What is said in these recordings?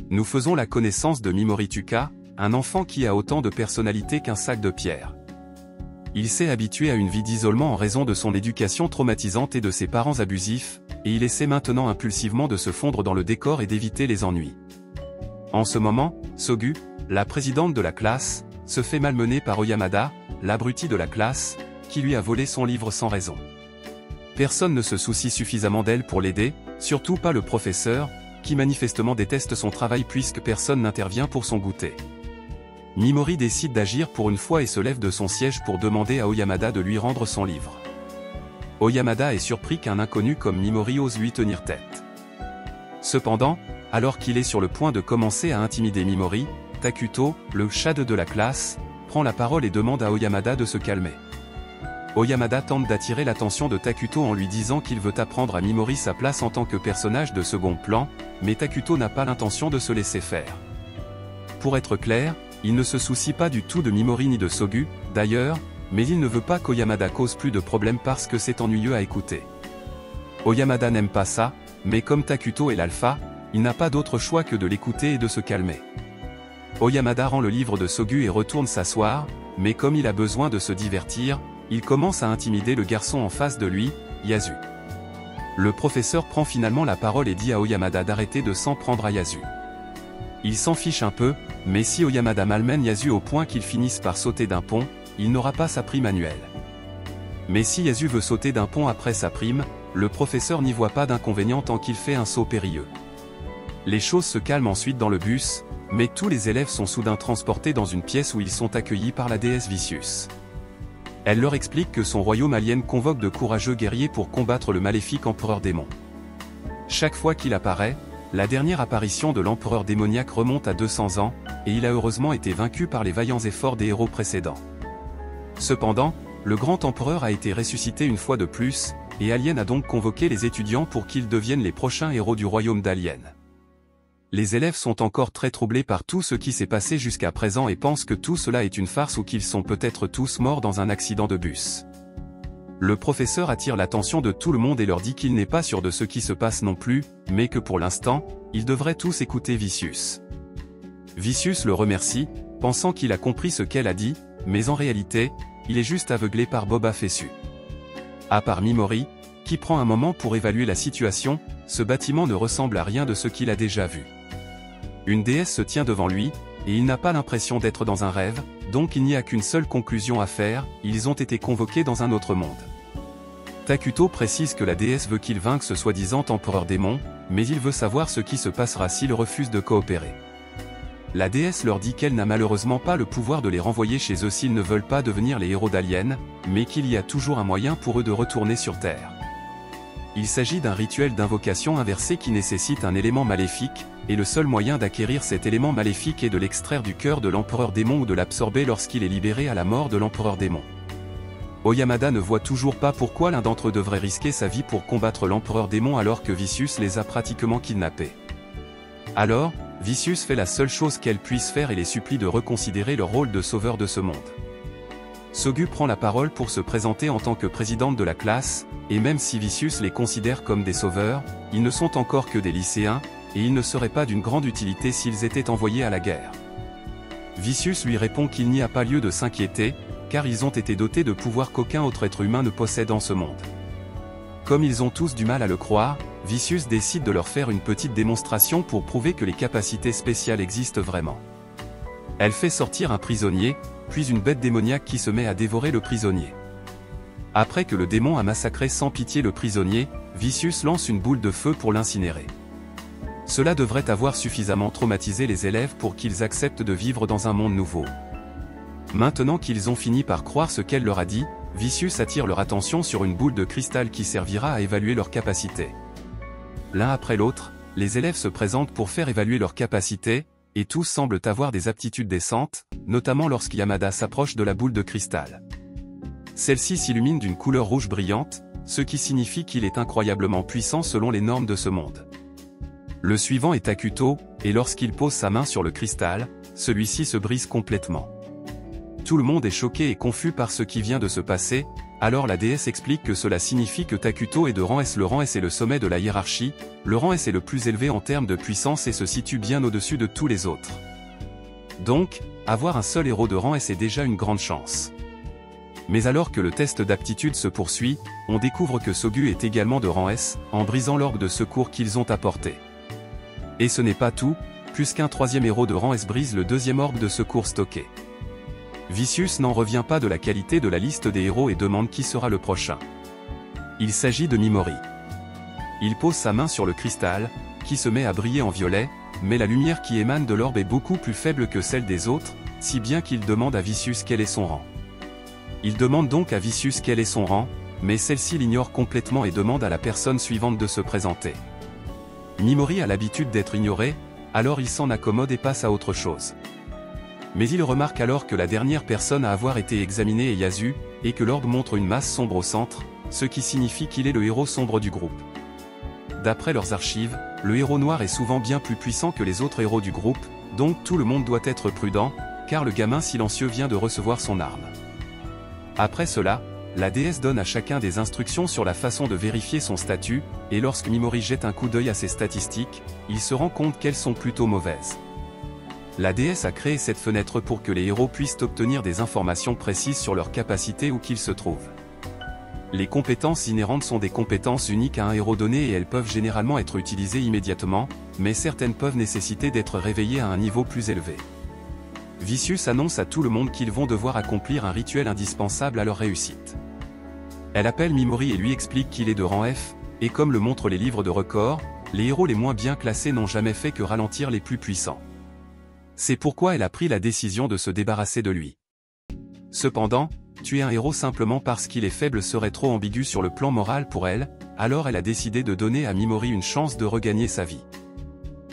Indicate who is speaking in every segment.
Speaker 1: Nous faisons la connaissance de Mimorituka, un enfant qui a autant de personnalité qu'un sac de pierre. Il s'est habitué à une vie d'isolement en raison de son éducation traumatisante et de ses parents abusifs, et il essaie maintenant impulsivement de se fondre dans le décor et d'éviter les ennuis. En ce moment, Sogu, la présidente de la classe, se fait malmener par Oyamada, l'abruti de la classe, qui lui a volé son livre sans raison. Personne ne se soucie suffisamment d'elle pour l'aider, surtout pas le professeur, qui manifestement déteste son travail puisque personne n'intervient pour son goûter. Mimori décide d'agir pour une fois et se lève de son siège pour demander à Oyamada de lui rendre son livre. Oyamada est surpris qu'un inconnu comme Mimori ose lui tenir tête. Cependant, alors qu'il est sur le point de commencer à intimider Mimori, Takuto, le shade de la classe, prend la parole et demande à Oyamada de se calmer. Oyamada tente d'attirer l'attention de Takuto en lui disant qu'il veut apprendre à Mimori sa place en tant que personnage de second plan, mais Takuto n'a pas l'intention de se laisser faire. Pour être clair, il ne se soucie pas du tout de Mimori ni de Sogu, d'ailleurs, mais il ne veut pas qu'Oyamada cause plus de problèmes parce que c'est ennuyeux à écouter. Oyamada n'aime pas ça, mais comme Takuto est l'alpha, il n'a pas d'autre choix que de l'écouter et de se calmer. Oyamada rend le livre de Sogu et retourne s'asseoir, mais comme il a besoin de se divertir, il commence à intimider le garçon en face de lui, Yasu. Le professeur prend finalement la parole et dit à Oyamada d'arrêter de s'en prendre à Yasu. Il s'en fiche un peu, mais si Oyamada malmène Yasu au point qu'il finisse par sauter d'un pont, il n'aura pas sa prime annuelle. Mais si Yasu veut sauter d'un pont après sa prime, le professeur n'y voit pas d'inconvénient tant qu'il fait un saut périlleux. Les choses se calment ensuite dans le bus, mais tous les élèves sont soudain transportés dans une pièce où ils sont accueillis par la déesse Vicious. Elle leur explique que son royaume alien convoque de courageux guerriers pour combattre le maléfique empereur démon. Chaque fois qu'il apparaît, la dernière apparition de l'empereur démoniaque remonte à 200 ans, et il a heureusement été vaincu par les vaillants efforts des héros précédents. Cependant, le grand empereur a été ressuscité une fois de plus, et Alien a donc convoqué les étudiants pour qu'ils deviennent les prochains héros du royaume d'Alien. Les élèves sont encore très troublés par tout ce qui s'est passé jusqu'à présent et pensent que tout cela est une farce ou qu'ils sont peut-être tous morts dans un accident de bus. Le professeur attire l'attention de tout le monde et leur dit qu'il n'est pas sûr de ce qui se passe non plus, mais que pour l'instant, ils devraient tous écouter Vicious. Vicious le remercie, pensant qu'il a compris ce qu'elle a dit, mais en réalité, il est juste aveuglé par Boba Fessu. À part Mimori, qui prend un moment pour évaluer la situation, ce bâtiment ne ressemble à rien de ce qu'il a déjà vu. Une déesse se tient devant lui, et il n'a pas l'impression d'être dans un rêve, donc il n'y a qu'une seule conclusion à faire, ils ont été convoqués dans un autre monde. Takuto précise que la déesse veut qu'il vainque ce soi-disant empereur démon, mais il veut savoir ce qui se passera s'il refuse de coopérer. La déesse leur dit qu'elle n'a malheureusement pas le pouvoir de les renvoyer chez eux s'ils ne veulent pas devenir les héros d'Alien, mais qu'il y a toujours un moyen pour eux de retourner sur Terre. Il s'agit d'un rituel d'invocation inversé qui nécessite un élément maléfique, et le seul moyen d'acquérir cet élément maléfique est de l'extraire du cœur de l'empereur démon ou de l'absorber lorsqu'il est libéré à la mort de l'empereur démon. Oyamada ne voit toujours pas pourquoi l'un d'entre eux devrait risquer sa vie pour combattre l'empereur démon alors que Vicious les a pratiquement kidnappés. Alors, Vicious fait la seule chose qu'elle puisse faire et les supplie de reconsidérer leur rôle de sauveur de ce monde. Sogu prend la parole pour se présenter en tant que présidente de la classe, et même si Vicious les considère comme des sauveurs, ils ne sont encore que des lycéens, et ils ne seraient pas d'une grande utilité s'ils étaient envoyés à la guerre. Vicious lui répond qu'il n'y a pas lieu de s'inquiéter, car ils ont été dotés de pouvoirs qu'aucun autre être humain ne possède en ce monde. Comme ils ont tous du mal à le croire, Vicious décide de leur faire une petite démonstration pour prouver que les capacités spéciales existent vraiment. Elle fait sortir un prisonnier, puis une bête démoniaque qui se met à dévorer le prisonnier. Après que le démon a massacré sans pitié le prisonnier, Vicious lance une boule de feu pour l'incinérer. Cela devrait avoir suffisamment traumatisé les élèves pour qu'ils acceptent de vivre dans un monde nouveau. Maintenant qu'ils ont fini par croire ce qu'elle leur a dit, Vicious attire leur attention sur une boule de cristal qui servira à évaluer leurs capacités. L'un après l'autre, les élèves se présentent pour faire évaluer leurs capacités, et tous semblent avoir des aptitudes décentes, notamment lorsqu'Yamada s'approche de la boule de cristal. Celle-ci s'illumine d'une couleur rouge brillante, ce qui signifie qu'il est incroyablement puissant selon les normes de ce monde. Le suivant est Takuto, et lorsqu'il pose sa main sur le cristal, celui-ci se brise complètement. Tout le monde est choqué et confus par ce qui vient de se passer, Alors la déesse explique que cela signifie que Takuto est de rang S. Le rang S est le sommet de la hiérarchie, le rang S est le plus élevé en termes de puissance et se situe bien au-dessus de tous les autres. Donc, avoir un seul héros de rang S est déjà une grande chance. Mais alors que le test d'aptitude se poursuit, on découvre que Sogu est également de rang S, en brisant l'orbe de secours qu'ils ont apporté. Et ce n'est pas tout, puisqu'un troisième héros de rang S brise le deuxième orbe de secours stocké. Vicious n'en revient pas de la qualité de la liste des héros et demande qui sera le prochain. Il s'agit de Mimori. Il pose sa main sur le cristal, qui se met à briller en violet, mais la lumière qui émane de l'orbe est beaucoup plus faible que celle des autres, si bien qu'il demande à Vicious quel est son rang. Il demande donc à Vicious quel est son rang, mais celle-ci l'ignore complètement et demande à la personne suivante de se présenter. Mimori a l'habitude d'être ignoré, alors il s'en accommode et passe à autre chose. Mais il remarque alors que la dernière personne à avoir été examinée est Yasu, et que l'orbe montre une masse sombre au centre, ce qui signifie qu'il est le héros sombre du groupe. D'après leurs archives, le héros noir est souvent bien plus puissant que les autres héros du groupe, donc tout le monde doit être prudent, car le gamin silencieux vient de recevoir son arme. Après cela, la déesse donne à chacun des instructions sur la façon de vérifier son statut, et lorsque Mimori jette un coup d'œil à ses statistiques, il se rend compte qu'elles sont plutôt mauvaises. La déesse a créé cette fenêtre pour que les héros puissent obtenir des informations précises sur leurs capacités où qu'ils se trouvent. Les compétences inhérentes sont des compétences uniques à un héros donné et elles peuvent généralement être utilisées immédiatement, mais certaines peuvent nécessiter d'être réveillées à un niveau plus élevé. Vicious annonce à tout le monde qu'ils vont devoir accomplir un rituel indispensable à leur réussite. Elle appelle Mimori et lui explique qu'il est de rang F, et comme le montrent les livres de records, les héros les moins bien classés n'ont jamais fait que ralentir les plus puissants. C'est pourquoi elle a pris la décision de se débarrasser de lui. Cependant, tuer un héros simplement parce qu'il est faible serait trop ambigu sur le plan moral pour elle, alors elle a décidé de donner à Mimori une chance de regagner sa vie.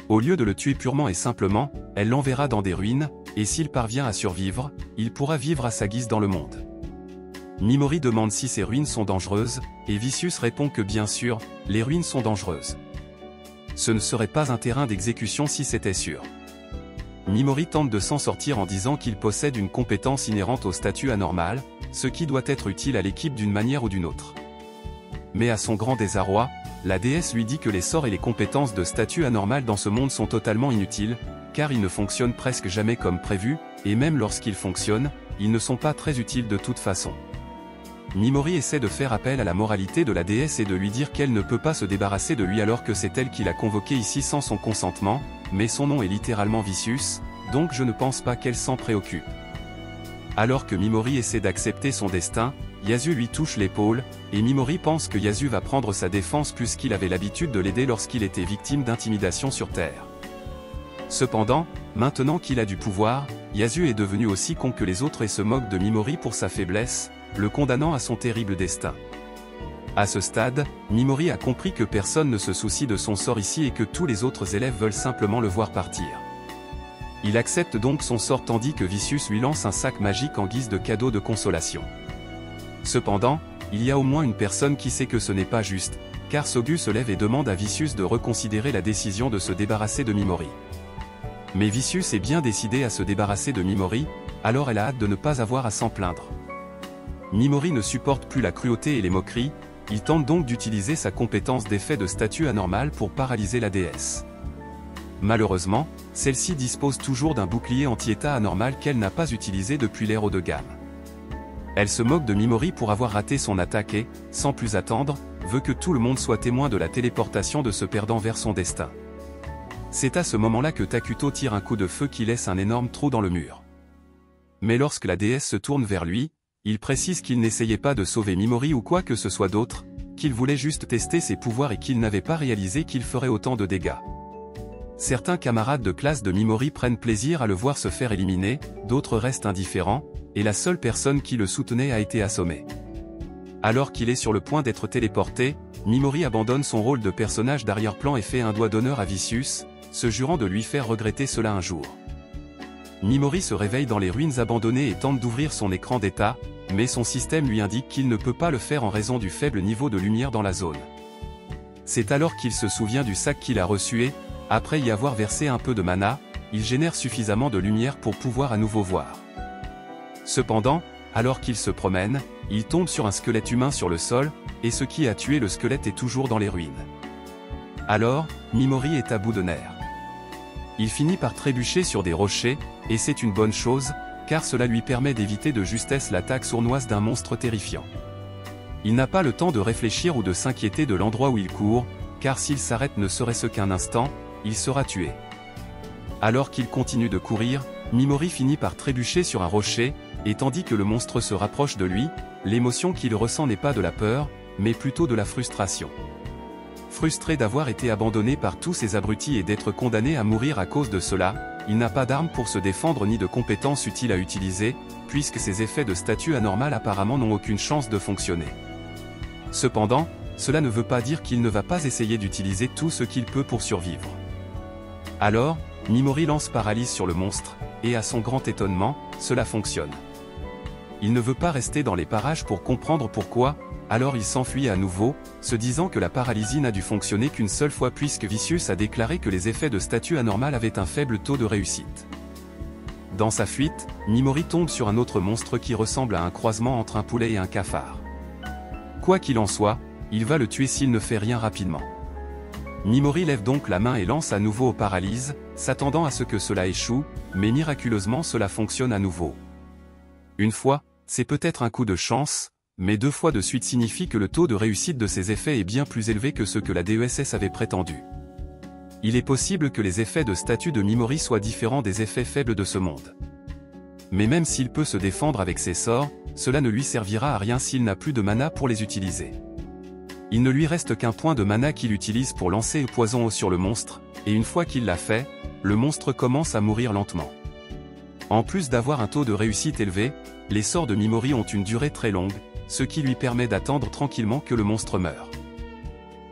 Speaker 1: Au lieu de le tuer purement et simplement, elle l'enverra dans des ruines, et s'il parvient à survivre, il pourra vivre à sa guise dans le monde. Mimori demande si ces ruines sont dangereuses, et Vicious répond que bien sûr, les ruines sont dangereuses. Ce ne serait pas un terrain d'exécution si c'était sûr. Mimori tente de s'en sortir en disant qu'il possède une compétence inhérente au statut anormal, ce qui doit être utile à l'équipe d'une manière ou d'une autre. Mais à son grand désarroi, la déesse lui dit que les sorts et les compétences de statut anormal dans ce monde sont totalement inutiles, car ils ne fonctionnent presque jamais comme prévu, et même lorsqu'ils fonctionnent, ils ne sont pas très utiles de toute façon. Mimori essaie de faire appel à la moralité de la déesse et de lui dire qu'elle ne peut pas se débarrasser de lui alors que c'est elle qui l'a convoqué ici sans son consentement, mais son nom est littéralement Vicious, donc je ne pense pas qu'elle s'en préoccupe. Alors que Mimori essaie d'accepter son destin, Yasu lui touche l'épaule, et Mimori pense que Yasu va prendre sa défense puisqu'il avait l'habitude de l'aider lorsqu'il était victime d'intimidation sur Terre. Cependant, maintenant qu'il a du pouvoir, Yasu est devenu aussi con que les autres et se moque de Mimori pour sa faiblesse, le condamnant à son terrible destin. À ce stade, Mimori a compris que personne ne se soucie de son sort ici et que tous les autres élèves veulent simplement le voir partir. Il accepte donc son sort tandis que Vicious lui lance un sac magique en guise de cadeau de consolation. Cependant, il y a au moins une personne qui sait que ce n'est pas juste, car Sogu se lève et demande à Vicious de reconsidérer la décision de se débarrasser de Mimori. Mais Vicious est bien décidé à se débarrasser de Mimori, alors elle a hâte de ne pas avoir à s'en plaindre. Mimori ne supporte plus la cruauté et les moqueries, il tente donc d'utiliser sa compétence d'effet de statut anormal pour paralyser la déesse. Malheureusement, celle-ci dispose toujours d'un bouclier anti-état anormal qu'elle n'a pas utilisé depuis l'ère haut de gamme. Elle se moque de Mimori pour avoir raté son attaque et, sans plus attendre, veut que tout le monde soit témoin de la téléportation de ce perdant vers son destin. C'est à ce moment-là que Takuto tire un coup de feu qui laisse un énorme trou dans le mur. Mais lorsque la déesse se tourne vers lui, il précise qu'il n'essayait pas de sauver Mimori ou quoi que ce soit d'autre, qu'il voulait juste tester ses pouvoirs et qu'il n'avait pas réalisé qu'il ferait autant de dégâts. Certains camarades de classe de Mimori prennent plaisir à le voir se faire éliminer, d'autres restent indifférents, et la seule personne qui le soutenait a été assommée. Alors qu'il est sur le point d'être téléporté, Mimori abandonne son rôle de personnage d'arrière-plan et fait un doigt d'honneur à Vicious, se jurant de lui faire regretter cela un jour. Mimori se réveille dans les ruines abandonnées et tente d'ouvrir son écran d'état, mais son système lui indique qu'il ne peut pas le faire en raison du faible niveau de lumière dans la zone. C'est alors qu'il se souvient du sac qu'il a reçu et, après y avoir versé un peu de mana, il génère suffisamment de lumière pour pouvoir à nouveau voir. Cependant, alors qu'il se promène, il tombe sur un squelette humain sur le sol, et ce qui a tué le squelette est toujours dans les ruines. Alors, Mimori est à bout de nerfs. Il finit par trébucher sur des rochers, et c'est une bonne chose, car cela lui permet d'éviter de justesse l'attaque sournoise d'un monstre terrifiant. Il n'a pas le temps de réfléchir ou de s'inquiéter de l'endroit où il court, car s'il s'arrête ne serait-ce qu'un instant, il sera tué. Alors qu'il continue de courir, Mimori finit par trébucher sur un rocher, et tandis que le monstre se rapproche de lui, l'émotion qu'il ressent n'est pas de la peur, mais plutôt de la frustration. Frustré d'avoir été abandonné par tous ces abrutis et d'être condamné à mourir à cause de cela, il n'a pas d'armes pour se défendre ni de compétences utiles à utiliser, puisque ses effets de statut anormal apparemment n'ont aucune chance de fonctionner. Cependant, cela ne veut pas dire qu'il ne va pas essayer d'utiliser tout ce qu'il peut pour survivre. Alors, Mimori lance paralyse sur le monstre, et à son grand étonnement, cela fonctionne. Il ne veut pas rester dans les parages pour comprendre pourquoi, alors il s'enfuit à nouveau, se disant que la paralysie n'a dû fonctionner qu'une seule fois puisque Vicious a déclaré que les effets de statut anormal avaient un faible taux de réussite. Dans sa fuite, Mimori tombe sur un autre monstre qui ressemble à un croisement entre un poulet et un cafard. Quoi qu'il en soit, il va le tuer s'il ne fait rien rapidement. Mimori lève donc la main et lance à nouveau aux paralyses, s'attendant à ce que cela échoue, mais miraculeusement cela fonctionne à nouveau. Une fois, c'est peut-être un coup de chance, mais 2 fois de suite signifie que le taux de réussite de ces effets est bien plus élevé que ce que la DESS avait prétendu. Il est possible que les effets de statut de Mimori soient différents des effets faibles de ce monde. Mais même s'il peut se défendre avec ses sorts, cela ne lui servira à rien s'il n'a plus de mana pour les utiliser. Il ne lui reste qu'un point de mana qu'il utilise pour lancer le poison sur le monstre, et une fois qu'il l'a fait, le monstre commence à mourir lentement. En plus d'avoir un taux de réussite élevé, les sorts de Mimori ont une durée très longue, ce qui lui permet d'attendre tranquillement que le monstre meure.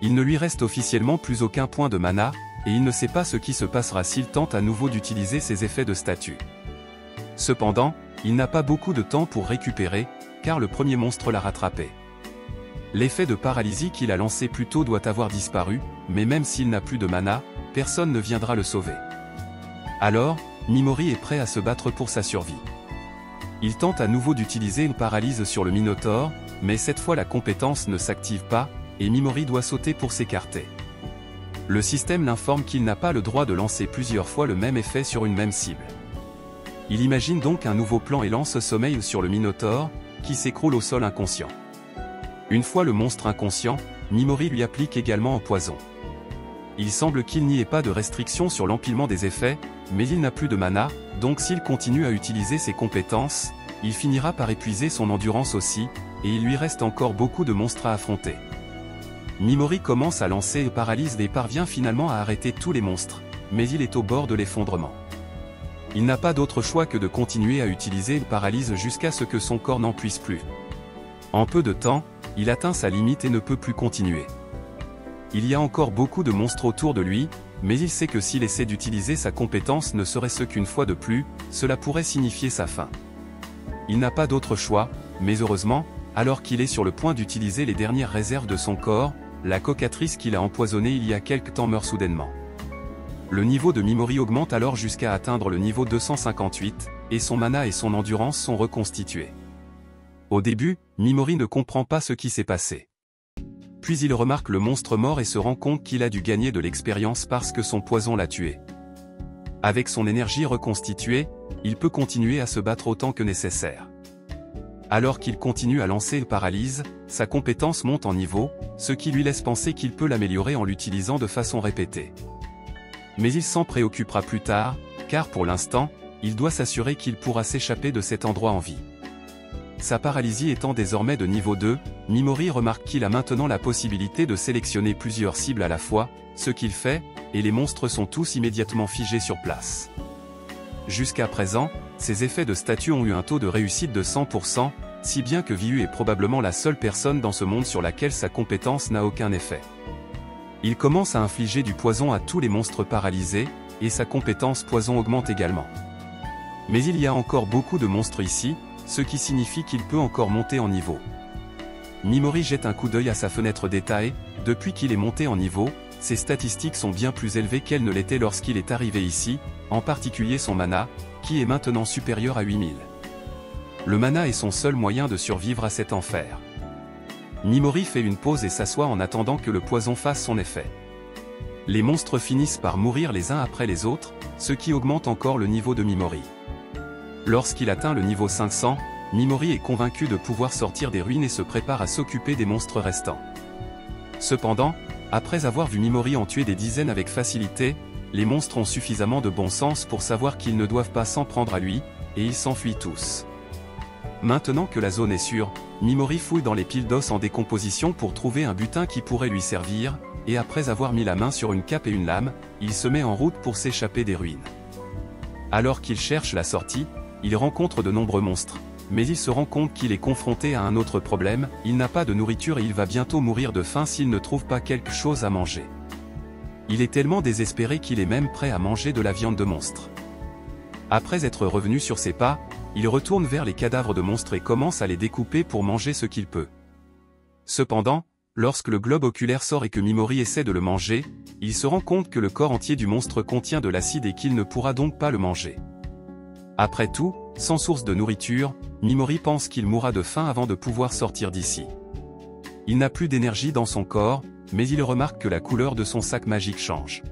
Speaker 1: Il ne lui reste officiellement plus aucun point de mana, et il ne sait pas ce qui se passera s'il tente à nouveau d'utiliser ses effets de statut. Cependant, il n'a pas beaucoup de temps pour récupérer, car le premier monstre l'a rattrapé. L'effet de paralysie qu'il a lancé plus tôt doit avoir disparu, mais même s'il n'a plus de mana, personne ne viendra le sauver. Alors, Mimori est prêt à se battre pour sa survie. Il tente à nouveau d'utiliser une paralyse sur le Minotaure, mais cette fois la compétence ne s'active pas, et Mimori doit sauter pour s'écarter. Le système l'informe qu'il n'a pas le droit de lancer plusieurs fois le même effet sur une même cible. Il imagine donc un nouveau plan et lance sommeil sur le Minotaure, qui s'écroule au sol inconscient. Une fois le monstre inconscient, Mimori lui applique également un poison. Il semble qu'il n'y ait pas de restriction sur l'empilement des effets, mais il n'a plus de mana, donc s'il continue à utiliser ses compétences, il finira par épuiser son endurance aussi, et il lui reste encore beaucoup de monstres à affronter. Mimori commence à lancer et paralyse et parvient finalement à arrêter tous les monstres, mais il est au bord de l'effondrement. Il n'a pas d'autre choix que de continuer à utiliser le paralyse jusqu'à ce que son corps n'en puisse plus. En peu de temps, il atteint sa limite et ne peut plus continuer. Il y a encore beaucoup de monstres autour de lui, mais il sait que s'il essaie d'utiliser sa compétence ne serait-ce qu'une fois de plus, cela pourrait signifier sa fin. Il n'a pas d'autre choix, mais heureusement, alors qu'il est sur le point d'utiliser les dernières réserves de son corps, la cocatrice qu'il a empoisonnée il y a quelque temps meurt soudainement. Le niveau de Mimori augmente alors jusqu'à atteindre le niveau 258, et son mana et son endurance sont reconstitués. Au début, Mimori ne comprend pas ce qui s'est passé. Puis il remarque le monstre mort et se rend compte qu'il a dû gagner de l'expérience parce que son poison l'a tué. Avec son énergie reconstituée, il peut continuer à se battre autant que nécessaire. Alors qu'il continue à lancer le paralyse, sa compétence monte en niveau, ce qui lui laisse penser qu'il peut l'améliorer en l'utilisant de façon répétée. Mais il s'en préoccupera plus tard, car pour l'instant, il doit s'assurer qu'il pourra s'échapper de cet endroit en vie. Sa paralysie étant désormais de niveau 2, Mimori remarque qu'il a maintenant la possibilité de sélectionner plusieurs cibles à la fois, ce qu'il fait, et les monstres sont tous immédiatement figés sur place. Jusqu'à présent, ces effets de statut ont eu un taux de réussite de 100%, si bien que Viu est probablement la seule personne dans ce monde sur laquelle sa compétence n'a aucun effet. Il commence à infliger du poison à tous les monstres paralysés, et sa compétence poison augmente également. Mais il y a encore beaucoup de monstres ici, ce qui signifie qu'il peut encore monter en niveau. Mimori jette un coup d'œil à sa fenêtre détaillée, depuis qu'il est monté en niveau, ses statistiques sont bien plus élevées qu'elles ne l'étaient lorsqu'il est arrivé ici, en particulier son mana, qui est maintenant supérieur à 8000. le mana est son seul moyen de survivre à cet enfer. Mimori fait une pause et s'assoit en attendant que le poison fasse son effet. Les monstres finissent par mourir les uns après les autres, ce qui augmente encore le niveau de Mimori. Lorsqu'il atteint le niveau 500, Mimori est convaincu de pouvoir sortir des ruines et se prépare à s'occuper des monstres restants. Cependant, après avoir vu Mimori en tuer des dizaines avec facilité, les monstres ont suffisamment de bon sens pour savoir qu'ils ne doivent pas s'en prendre à lui, et ils s'enfuient tous. Maintenant que la zone est sûre, Mimori fouille dans les piles d'os en décomposition pour trouver un butin qui pourrait lui servir, et après avoir mis la main sur une cape et une lame, il se met en route pour s'échapper des ruines. Alors qu'il cherche la sortie, il rencontre de nombreux monstres, mais il se rend compte qu'il est confronté à un autre problème, il n'a pas de nourriture et il va bientôt mourir de faim s'il ne trouve pas quelque chose à manger. Il est tellement désespéré qu'il est même prêt à manger de la viande de monstre. Après être revenu sur ses pas, il retourne vers les cadavres de monstres et commence à les découper pour manger ce qu'il peut. Cependant, lorsque le globe oculaire sort et que Mimori essaie de le manger, il se rend compte que le corps entier du monstre contient de l'acide et qu'il ne pourra donc pas le manger. Après tout, sans source de nourriture, Mimori pense qu'il mourra de faim avant de pouvoir sortir d'ici. Il n'a plus d'énergie dans son corps, mais il remarque que la couleur de son sac magique change.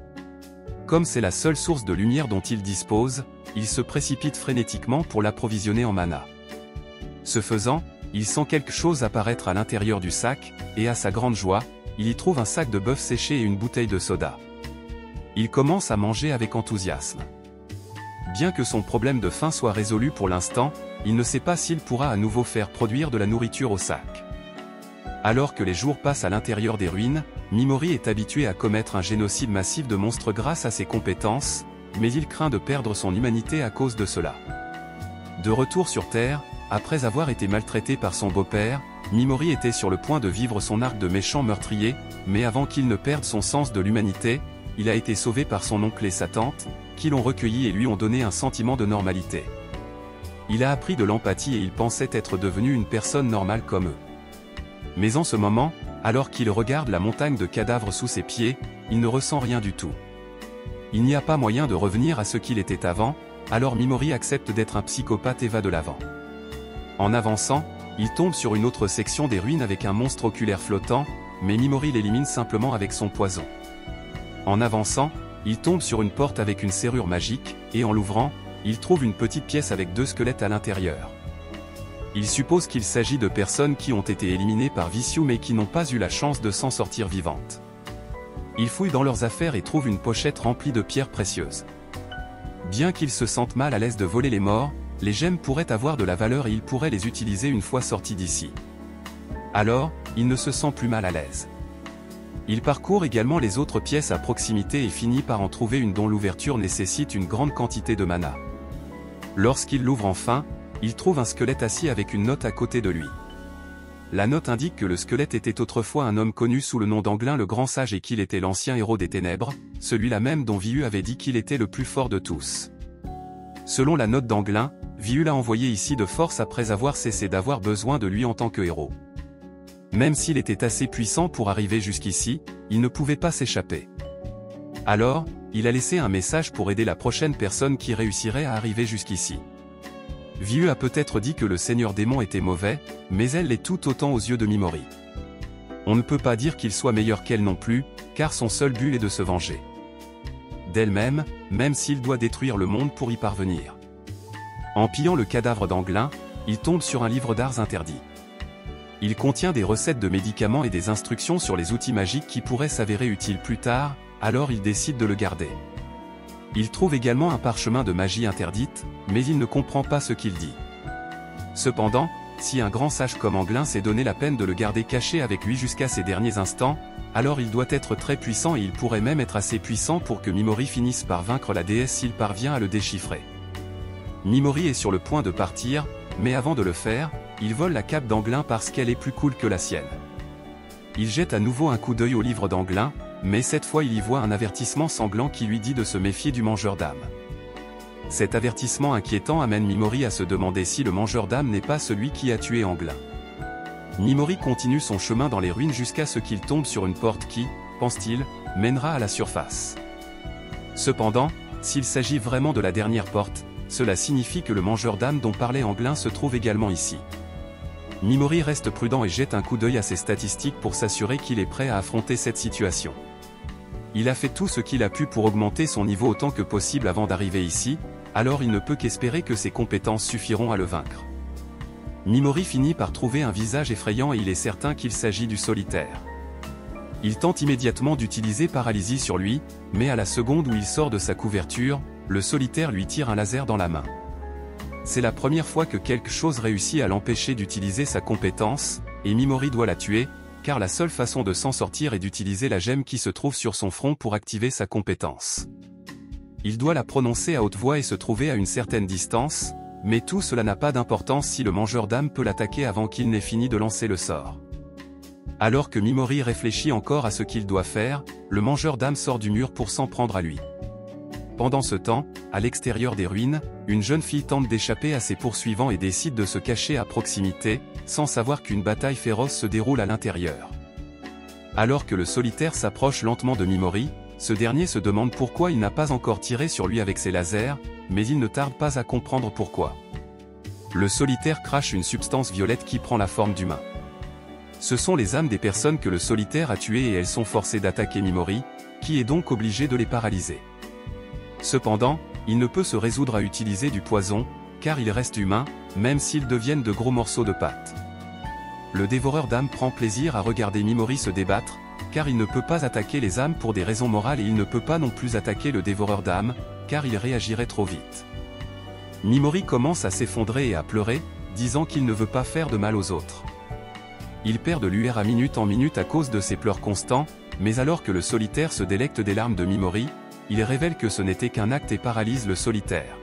Speaker 1: Comme c'est la seule source de lumière dont il dispose, il se précipite frénétiquement pour l'approvisionner en mana. Ce faisant, il sent quelque chose apparaître à l'intérieur du sac, et à sa grande joie, il y trouve un sac de bœuf séché et une bouteille de soda. Il commence à manger avec enthousiasme. Bien que son problème de faim soit résolu pour l'instant, il ne sait pas s'il pourra à nouveau faire produire de la nourriture au sac. Alors que les jours passent à l'intérieur des ruines, Mimori est habitué à commettre un génocide massif de monstres grâce à ses compétences, mais il craint de perdre son humanité à cause de cela. De retour sur Terre, après avoir été maltraité par son beau-père, Mimori était sur le point de vivre son arc de méchant meurtrier, mais avant qu'il ne perde son sens de l'humanité, il a été sauvé par son oncle et sa tante, qui l'ont recueilli et lui ont donné un sentiment de normalité. Il a appris de l'empathie et il pensait être devenu une personne normale comme eux. Mais en ce moment, alors qu'il regarde la montagne de cadavres sous ses pieds, il ne ressent rien du tout. Il n'y a pas moyen de revenir à ce qu'il était avant, alors Mimori accepte d'être un psychopathe et va de l'avant. En avançant, il tombe sur une autre section des ruines avec un monstre oculaire flottant, mais Mimori l'élimine simplement avec son poison. En avançant, il tombe sur une porte avec une serrure magique, et en l'ouvrant, il trouve une petite pièce avec 2 squelettes à l'intérieur. Il suppose qu'il s'agit de personnes qui ont été éliminées par Vicious mais qui n'ont pas eu la chance de s'en sortir vivantes. Il fouille dans leurs affaires et trouve une pochette remplie de pierres précieuses. Bien qu'ils se sentent mal à l'aise de voler les morts, les gemmes pourraient avoir de la valeur et il pourrait les utiliser une fois sorti d'ici. Alors, il ne se sent plus mal à l'aise. Il parcourt également les autres pièces à proximité et finit par en trouver une dont l'ouverture nécessite une grande quantité de mana. Lorsqu'il l'ouvre enfin, il trouve un squelette assis avec une note à côté de lui. La note indique que le squelette était autrefois un homme connu sous le nom d'Anglin le Grand Sage et qu'il était l'ancien héros des ténèbres, celui-là même dont Viu avait dit qu'il était le plus fort de tous. Selon la note d'Anglin, Viu l'a envoyé ici de force après avoir cessé d'avoir besoin de lui en tant que héros. Même s'il était assez puissant pour arriver jusqu'ici, il ne pouvait pas s'échapper. Alors, il a laissé un message pour aider la prochaine personne qui réussirait à arriver jusqu'ici. Viu a peut-être dit que le Seigneur Démon était mauvais, mais elle l'est tout autant aux yeux de Mimori. On ne peut pas dire qu'il soit meilleur qu'elle non plus, car son seul but est de se venger d'elle-même, même s'il doit détruire le monde pour y parvenir. En pillant le cadavre d'Anglin, il tombe sur un livre d'arts interdits. Il contient des recettes de médicaments et des instructions sur les outils magiques qui pourraient s'avérer utiles plus tard, alors il décide de le garder. Il trouve également un parchemin de magie interdite, mais il ne comprend pas ce qu'il dit. Cependant, si un grand sage comme Anglin s'est donné la peine de le garder caché avec lui jusqu'à ses derniers instants, alors il doit être très puissant et il pourrait même être assez puissant pour que Mimori finisse par vaincre la déesse s'il parvient à le déchiffrer. Mimori est sur le point de partir, mais avant de le faire, il vole la cape d'Anglin parce qu'elle est plus cool que la sienne. Il jette à nouveau un coup d'œil au livre d'Anglin, mais cette fois il y voit un avertissement sanglant qui lui dit de se méfier du mangeur d'âmes. Cet avertissement inquiétant amène Mimori à se demander si le mangeur d'âmes n'est pas celui qui a tué Anglin. Mimori continue son chemin dans les ruines jusqu'à ce qu'il tombe sur une porte qui, pense-t-il, mènera à la surface. Cependant, s'il s'agit vraiment de la dernière porte, cela signifie que le mangeur d'âme dont parlait Anglin se trouve également ici. Mimori reste prudent et jette un coup d'œil à ses statistiques pour s'assurer qu'il est prêt à affronter cette situation. Il a fait tout ce qu'il a pu pour augmenter son niveau autant que possible avant d'arriver ici, alors il ne peut qu'espérer que ses compétences suffiront à le vaincre. Mimori finit par trouver un visage effrayant et il est certain qu'il s'agit du solitaire. Il tente immédiatement d'utiliser paralysie sur lui, mais à la seconde où il sort de sa couverture, le solitaire lui tire un laser dans la main. C'est la première fois que quelque chose réussit à l'empêcher d'utiliser sa compétence, et Mimori doit la tuer, car la seule façon de s'en sortir est d'utiliser la gemme qui se trouve sur son front pour activer sa compétence. Il doit la prononcer à haute voix et se trouver à une certaine distance, mais tout cela n'a pas d'importance si le mangeur d'âme peut l'attaquer avant qu'il n'ait fini de lancer le sort. Alors que Mimori réfléchit encore à ce qu'il doit faire, le mangeur d'âme sort du mur pour s'en prendre à lui. Pendant ce temps, à l'extérieur des ruines, une jeune fille tente d'échapper à ses poursuivants et décide de se cacher à proximité, sans savoir qu'une bataille féroce se déroule à l'intérieur. Alors que le solitaire s'approche lentement de Mimori, ce dernier se demande pourquoi il n'a pas encore tiré sur lui avec ses lasers, mais il ne tarde pas à comprendre pourquoi. Le solitaire crache une substance violette qui prend la forme d'humain. Ce sont les âmes des personnes que le solitaire a tuées et elles sont forcées d'attaquer Mimori, qui est donc obligé de les paralyser. Cependant, il ne peut se résoudre à utiliser du poison, car il reste humain, même s'ils deviennent de gros morceaux de pâte. Le dévoreur d'âmes prend plaisir à regarder Mimori se débattre, car il ne peut pas attaquer les âmes pour des raisons morales et il ne peut pas non plus attaquer le dévoreur d'âmes, car il réagirait trop vite. Mimori commence à s'effondrer et à pleurer, disant qu'il ne veut pas faire de mal aux autres. Il perd de l'UR à minute en minute à cause de ses pleurs constants, mais alors que le solitaire se délecte des larmes de Mimori, il révèle que ce n'était qu'un acte et paralyse le solitaire.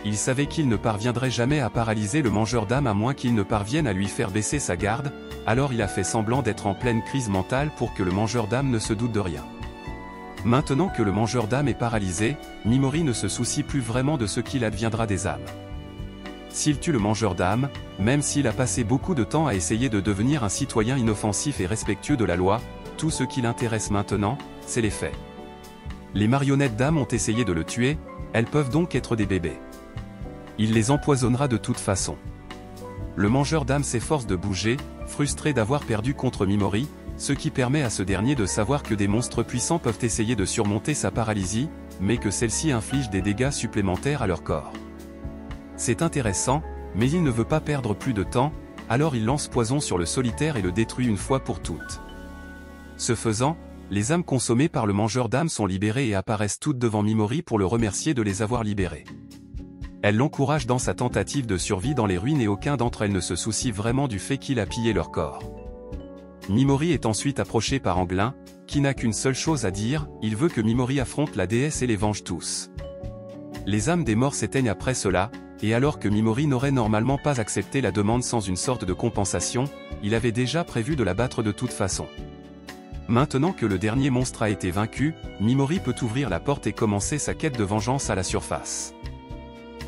Speaker 1: Il savait qu'il ne parviendrait jamais à paralyser le mangeur d'âme à moins qu'il ne parvienne à lui faire baisser sa garde, alors il a fait semblant d'être en pleine crise mentale pour que le mangeur d'âme ne se doute de rien. Maintenant que le mangeur d'âme est paralysé, Mimori ne se soucie plus vraiment de ce qu'il adviendra des âmes. S'il tue le mangeur d'âme, même s'il a passé beaucoup de temps à essayer de devenir un citoyen inoffensif et respectueux de la loi, tout ce qui l'intéresse maintenant, c'est les faits. Les marionnettes d'âme ont essayé de le tuer, elles peuvent donc être des bébés. Il les empoisonnera de toute façon. Le mangeur d'âme s'efforce de bouger, frustré d'avoir perdu contre Mimori, ce qui permet à ce dernier de savoir que des monstres puissants peuvent essayer de surmonter sa paralysie, mais que celle-ci inflige des dégâts supplémentaires à leur corps. C'est intéressant, mais il ne veut pas perdre plus de temps, alors il lance poison sur le solitaire et le détruit une fois pour toutes. Ce faisant, les âmes consommées par le mangeur d'âme sont libérées et apparaissent toutes devant Mimori pour le remercier de les avoir libérées. Elles l'encouragent dans sa tentative de survie dans les ruines et aucun d'entre elles ne se soucie vraiment du fait qu'il a pillé leur corps. Mimori est ensuite approché par Anglin, qui n'a qu'une seule chose à dire, il veut que Mimori affronte la déesse et les venge tous. Les âmes des morts s'éteignent après cela, et alors que Mimori n'aurait normalement pas accepté la demande sans une sorte de compensation, il avait déjà prévu de la battre de toute façon. Maintenant que le dernier monstre a été vaincu, Mimori peut ouvrir la porte et commencer sa quête de vengeance à la surface.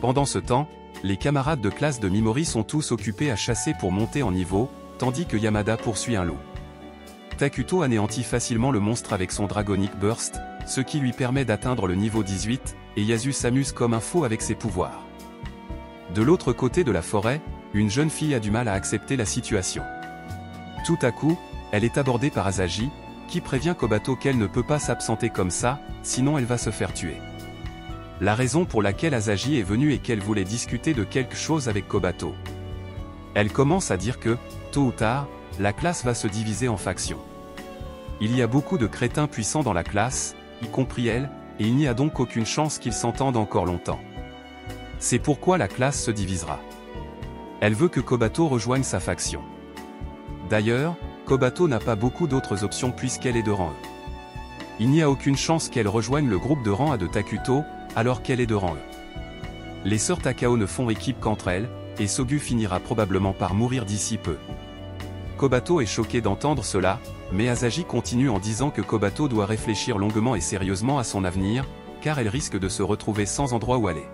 Speaker 1: Pendant ce temps, les camarades de classe de Mimori sont tous occupés à chasser pour monter en niveau, tandis que Yamada poursuit un loup. Takuto anéantit facilement le monstre avec son Dragonic Burst, ce qui lui permet d'atteindre le niveau 18, et Yasu s'amuse comme un fou avec ses pouvoirs. De l'autre côté de la forêt, une jeune fille a du mal à accepter la situation. Tout à coup, elle est abordée par Asahi, qui prévient Kobato qu'elle ne peut pas s'absenter comme ça, sinon elle va se faire tuer. La raison pour laquelle Asahi est venue est qu'elle voulait discuter de quelque chose avec Kobato. Elle commence à dire que, tôt ou tard, la classe va se diviser en factions. Il y a beaucoup de crétins puissants dans la classe, y compris elle, et il n'y a donc aucune chance qu'ils s'entendent encore longtemps. C'est pourquoi la classe se divisera. Elle veut que Kobato rejoigne sa faction. D'ailleurs, Kobato n'a pas beaucoup d'autres options puisqu'elle est de rang E. Il n'y a aucune chance qu'elle rejoigne le groupe de rang A de Takuto, alors qu'elle est de rang E. Les sœurs Takao ne font équipe qu'entre elles, et Sogu finira probablement par mourir d'ici peu. Kobato est choqué d'entendre cela, mais Asahi continue en disant que Kobato doit réfléchir longuement et sérieusement à son avenir, car elle risque de se retrouver sans endroit où aller.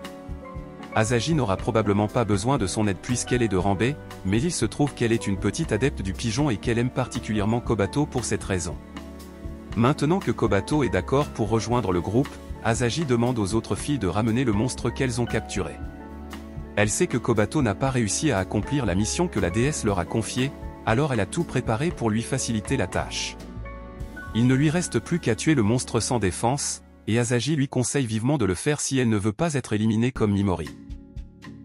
Speaker 1: Asahi n'aura probablement pas besoin de son aide puisqu'elle est de rang B, mais il se trouve qu'elle est une petite adepte du pigeon et qu'elle aime particulièrement Kobato pour cette raison. Maintenant que Kobato est d'accord pour rejoindre le groupe, Asagi demande aux autres filles de ramener le monstre qu'elles ont capturé. Elle sait que Kobato n'a pas réussi à accomplir la mission que la déesse leur a confiée, alors elle a tout préparé pour lui faciliter la tâche. Il ne lui reste plus qu'à tuer le monstre sans défense, et Asagi lui conseille vivement de le faire si elle ne veut pas être éliminée comme Mimori.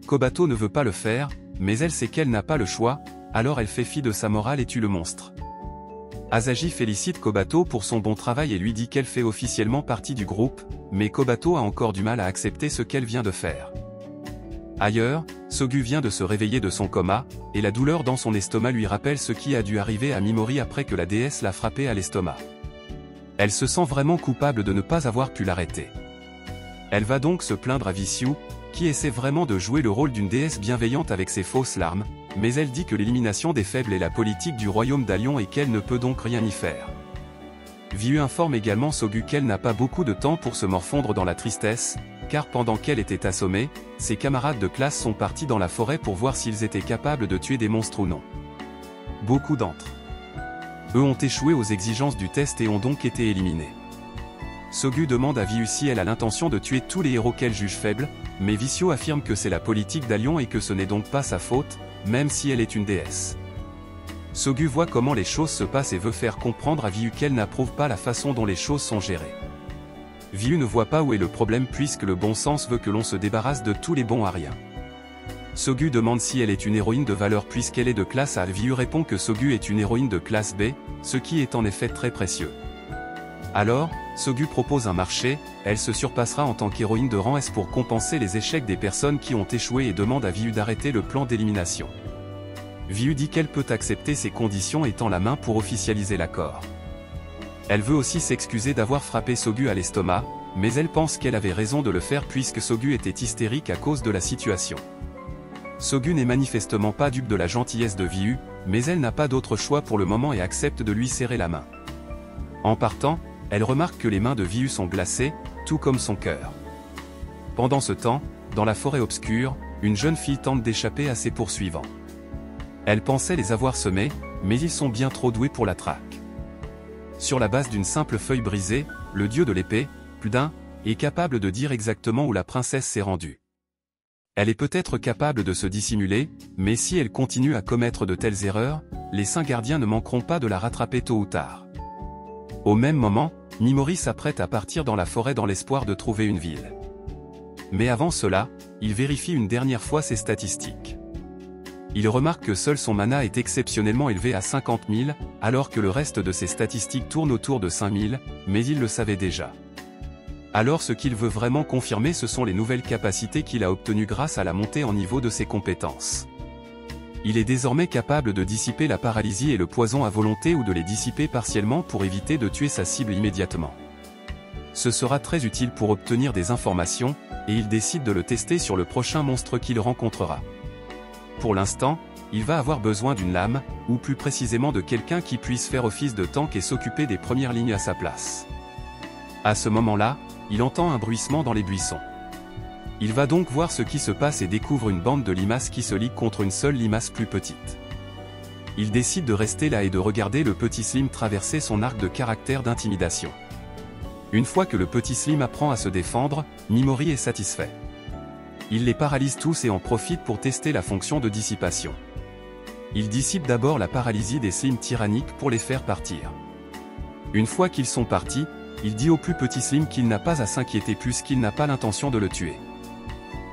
Speaker 1: Kobato ne veut pas le faire, mais elle sait qu'elle n'a pas le choix, alors elle fait fi de sa morale et tue le monstre. Asagi félicite Kobato pour son bon travail et lui dit qu'elle fait officiellement partie du groupe, mais Kobato a encore du mal à accepter ce qu'elle vient de faire. Ailleurs, Sogu vient de se réveiller de son coma, et la douleur dans son estomac lui rappelle ce qui a dû arriver à Mimori après que la déesse l'a frappé à l'estomac. Elle se sent vraiment coupable de ne pas avoir pu l'arrêter. Elle va donc se plaindre à Visyu, qui essaie vraiment de jouer le rôle d'une déesse bienveillante avec ses fausses larmes, mais elle dit que l'élimination des faibles est la politique du royaume d'Alion et qu'elle ne peut donc rien y faire. Visyu informe également Sogu qu'elle n'a pas beaucoup de temps pour se morfondre dans la tristesse, car pendant qu'elle était assommée, ses camarades de classe sont partis dans la forêt pour voir s'ils étaient capables de tuer des monstres ou non. Beaucoup d'entre eux ont échoué aux exigences du test et ont donc été éliminés. Sogu demande à Visyu si elle a l'intention de tuer tous les héros qu'elle juge faibles, mais Visyu affirme que c'est la politique d'Alion et que ce n'est donc pas sa faute, même si elle est une déesse. Sogu voit comment les choses se passent et veut faire comprendre à Visyu qu'elle n'approuve pas la façon dont les choses sont gérées. Visyu ne voit pas où est le problème puisque le bon sens veut que l'on se débarrasse de tous les bons à rien. Sogu demande si elle est une héroïne de valeur puisqu'elle est de classe A. Visyu répond que Sogu est une héroïne de classe B, ce qui est en effet très précieux. Alors, Sogu propose un marché, elle se surpassera en tant qu'héroïne de rang S pour compenser les échecs des personnes qui ont échoué et demande à Visyu d'arrêter le plan d'élimination. Visyu dit qu'elle peut accepter ces conditions et tend la main pour officialiser l'accord. Elle veut aussi s'excuser d'avoir frappé Sogu à l'estomac, mais elle pense qu'elle avait raison de le faire puisque Sogu était hystérique à cause de la situation. Sogu n'est manifestement pas dupe de la gentillesse de Visyu, mais elle n'a pas d'autre choix pour le moment et accepte de lui serrer la main. En partant, elle remarque que les mains de Visyu sont glacées, tout comme son cœur. Pendant ce temps, dans la forêt obscure, une jeune fille tente d'échapper à ses poursuivants. Elle pensait les avoir semés, mais ils sont bien trop doués pour la traque. Sur la base d'une simple feuille brisée, le dieu de l'épée, Pudin, est capable de dire exactement où la princesse s'est rendue. Elle est peut-être capable de se dissimuler, mais si elle continue à commettre de telles erreurs, les saints gardiens ne manqueront pas de la rattraper tôt ou tard. Au même moment, Mimori s'apprête à partir dans la forêt dans l'espoir de trouver une ville. Mais avant cela, il vérifie une dernière fois ses statistiques. Il remarque que seul son mana est exceptionnellement élevé à 50 000, alors que le reste de ses statistiques tourne autour de 5 000, mais il le savait déjà. Alors ce qu'il veut vraiment confirmer ce sont les nouvelles capacités qu'il a obtenues grâce à la montée en niveau de ses compétences. Il est désormais capable de dissiper la paralysie et le poison à volonté ou de les dissiper partiellement pour éviter de tuer sa cible immédiatement. Ce sera très utile pour obtenir des informations, et il décide de le tester sur le prochain monstre qu'il rencontrera. Pour l'instant, il va avoir besoin d'une lame, ou plus précisément de quelqu'un qui puisse faire office de tank et s'occuper des premières lignes à sa place. À ce moment-là, il entend un bruissement dans les buissons. Il va donc voir ce qui se passe et découvre une bande de limaces qui se ligue contre une seule limace plus petite. Il décide de rester là et de regarder le petit Slim traverser son arc de caractère d'intimidation. Une fois que le petit Slim apprend à se défendre, Mimori est satisfait. Il les paralyse tous et en profite pour tester la fonction de dissipation. Il dissipe d'abord la paralysie des Slims tyranniques pour les faire partir. Une fois qu'ils sont partis, il dit au plus petit Slim qu'il n'a pas à s'inquiéter puisqu'il n'a pas l'intention de le tuer.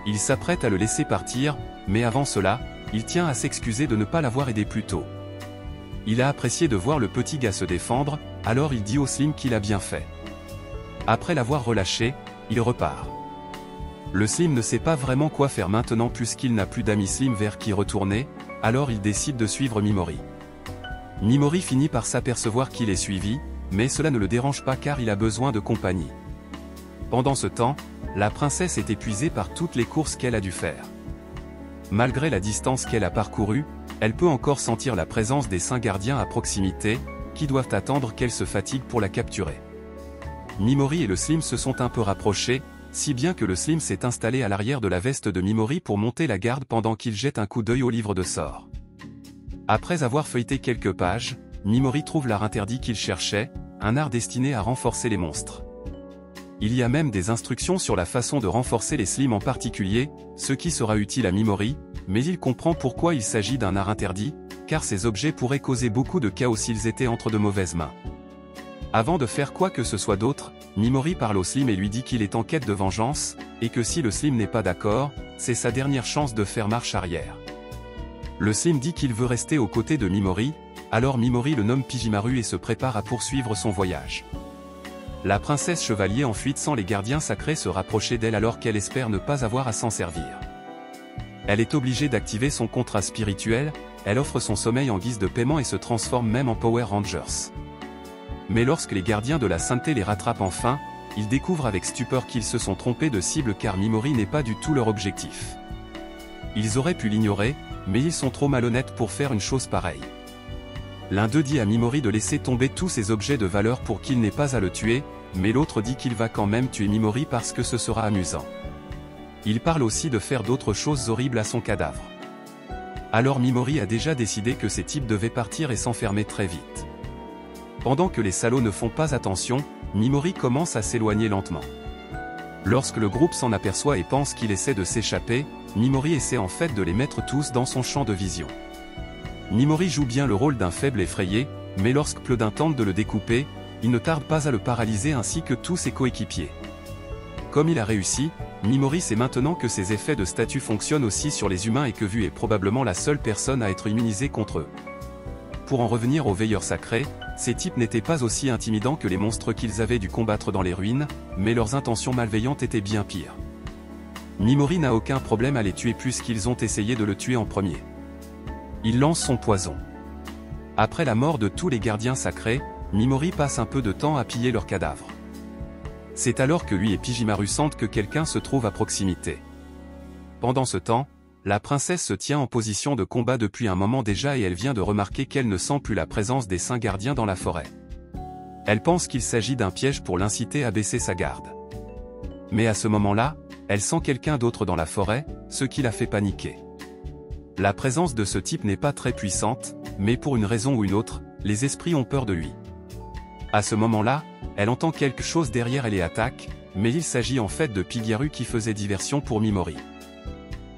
Speaker 1: Il s'apprête à le laisser partir, mais avant cela, il tient à s'excuser de ne pas l'avoir aidé plus tôt. Il a apprécié de voir le petit gars se défendre, alors il dit au Slim qu'il a bien fait. Après l'avoir relâché, il repart. Le Slim ne sait pas vraiment quoi faire maintenant puisqu'il n'a plus d'amis Slim vers qui retourner, alors il décide de suivre Mimori. Mimori finit par s'apercevoir qu'il est suivi, mais cela ne le dérange pas car il a besoin de compagnie. Pendant ce temps, la princesse est épuisée par toutes les courses qu'elle a dû faire. Malgré la distance qu'elle a parcourue, elle peut encore sentir la présence des saints gardiens à proximité, qui doivent attendre qu'elle se fatigue pour la capturer. Mimori et le Slim se sont un peu rapprochés, si bien que le Slim s'est installé à l'arrière de la veste de Mimori pour monter la garde pendant qu'il jette un coup d'œil au livre de sorts. Après avoir feuilleté quelques pages, Mimori trouve l'art interdit qu'il cherchait, un art destiné à renforcer les monstres. il y a même des instructions sur la façon de renforcer les slimes en particulier, ce qui sera utile à Mimori, mais il comprend pourquoi il s'agit d'un art interdit, car ces objets pourraient causer beaucoup de chaos s'ils étaient entre de mauvaises mains. Avant de faire quoi que ce soit d'autre, Mimori parle au Slim et lui dit qu'il est en quête de vengeance, et que si le Slim n'est pas d'accord, c'est sa dernière chance de faire marche arrière. Le Slim dit qu'il veut rester aux côtés de Mimori, alors Mimori le nomme Pijimaru et se prépare à poursuivre son voyage. La princesse chevalier en fuite sans les gardiens sacrés se rapprocher d'elle alors qu'elle espère ne pas avoir à s'en servir. Elle est obligée d'activer son contrat spirituel, elle offre son sommeil en guise de paiement et se transforme même en Power Rangers. Mais lorsque les gardiens de la sainteté les rattrapent enfin, ils découvrent avec stupeur qu'ils se sont trompés de cible car Mimori n'est pas du tout leur objectif. Ils auraient pu l'ignorer, mais ils sont trop malhonnêtes pour faire une chose pareille. L'un d'eux dit à Mimori de laisser tomber tous ses objets de valeur pour qu'il n'ait pas à le tuer, mais l'autre dit qu'il va quand même tuer Mimori parce que ce sera amusant. Il parle aussi de faire d'autres choses horribles à son cadavre. Alors Mimori a déjà décidé que ces types devaient partir et s'enfermer très vite. Pendant que les salauds ne font pas attention, Mimori commence à s'éloigner lentement. Lorsque le groupe s'en aperçoit et pense qu'il essaie de s'échapper, Mimori essaie en fait de les mettre tous dans son champ de vision. Mimori joue bien le rôle d'un faible effrayé, mais lorsque Pleudin tente de le découper, il ne tarde pas à le paralyser ainsi que tous ses coéquipiers. Comme il a réussi, Mimori sait maintenant que ses effets de statut fonctionnent aussi sur les humains et que Vu est probablement la seule personne à être immunisée contre eux. Pour en revenir aux veilleurs sacrés, ces types n'étaient pas aussi intimidants que les monstres qu'ils avaient dû combattre dans les ruines, mais leurs intentions malveillantes étaient bien pires. Mimori n'a aucun problème à les tuer puisqu'ils ont essayé de le tuer en premier. Il lance son poison. Après la mort de tous les gardiens sacrés, Mimori passe un peu de temps à piller leurs cadavres. C'est alors que lui et Pijimaru sentent que quelqu'un se trouve à proximité. Pendant ce temps, la princesse se tient en position de combat depuis un moment déjà et elle vient de remarquer qu'elle ne sent plus la présence des saints gardiens dans la forêt. Elle pense qu'il s'agit d'un piège pour l'inciter à baisser sa garde. Mais à ce moment-là, elle sent quelqu'un d'autre dans la forêt, ce qui la fait paniquer. La présence de ce type n'est pas très puissante, mais pour une raison ou une autre, les esprits ont peur de lui. À ce moment-là, elle entend quelque chose derrière elle et attaque, mais il s'agit en fait de Pigiaru qui faisait diversion pour Mimori.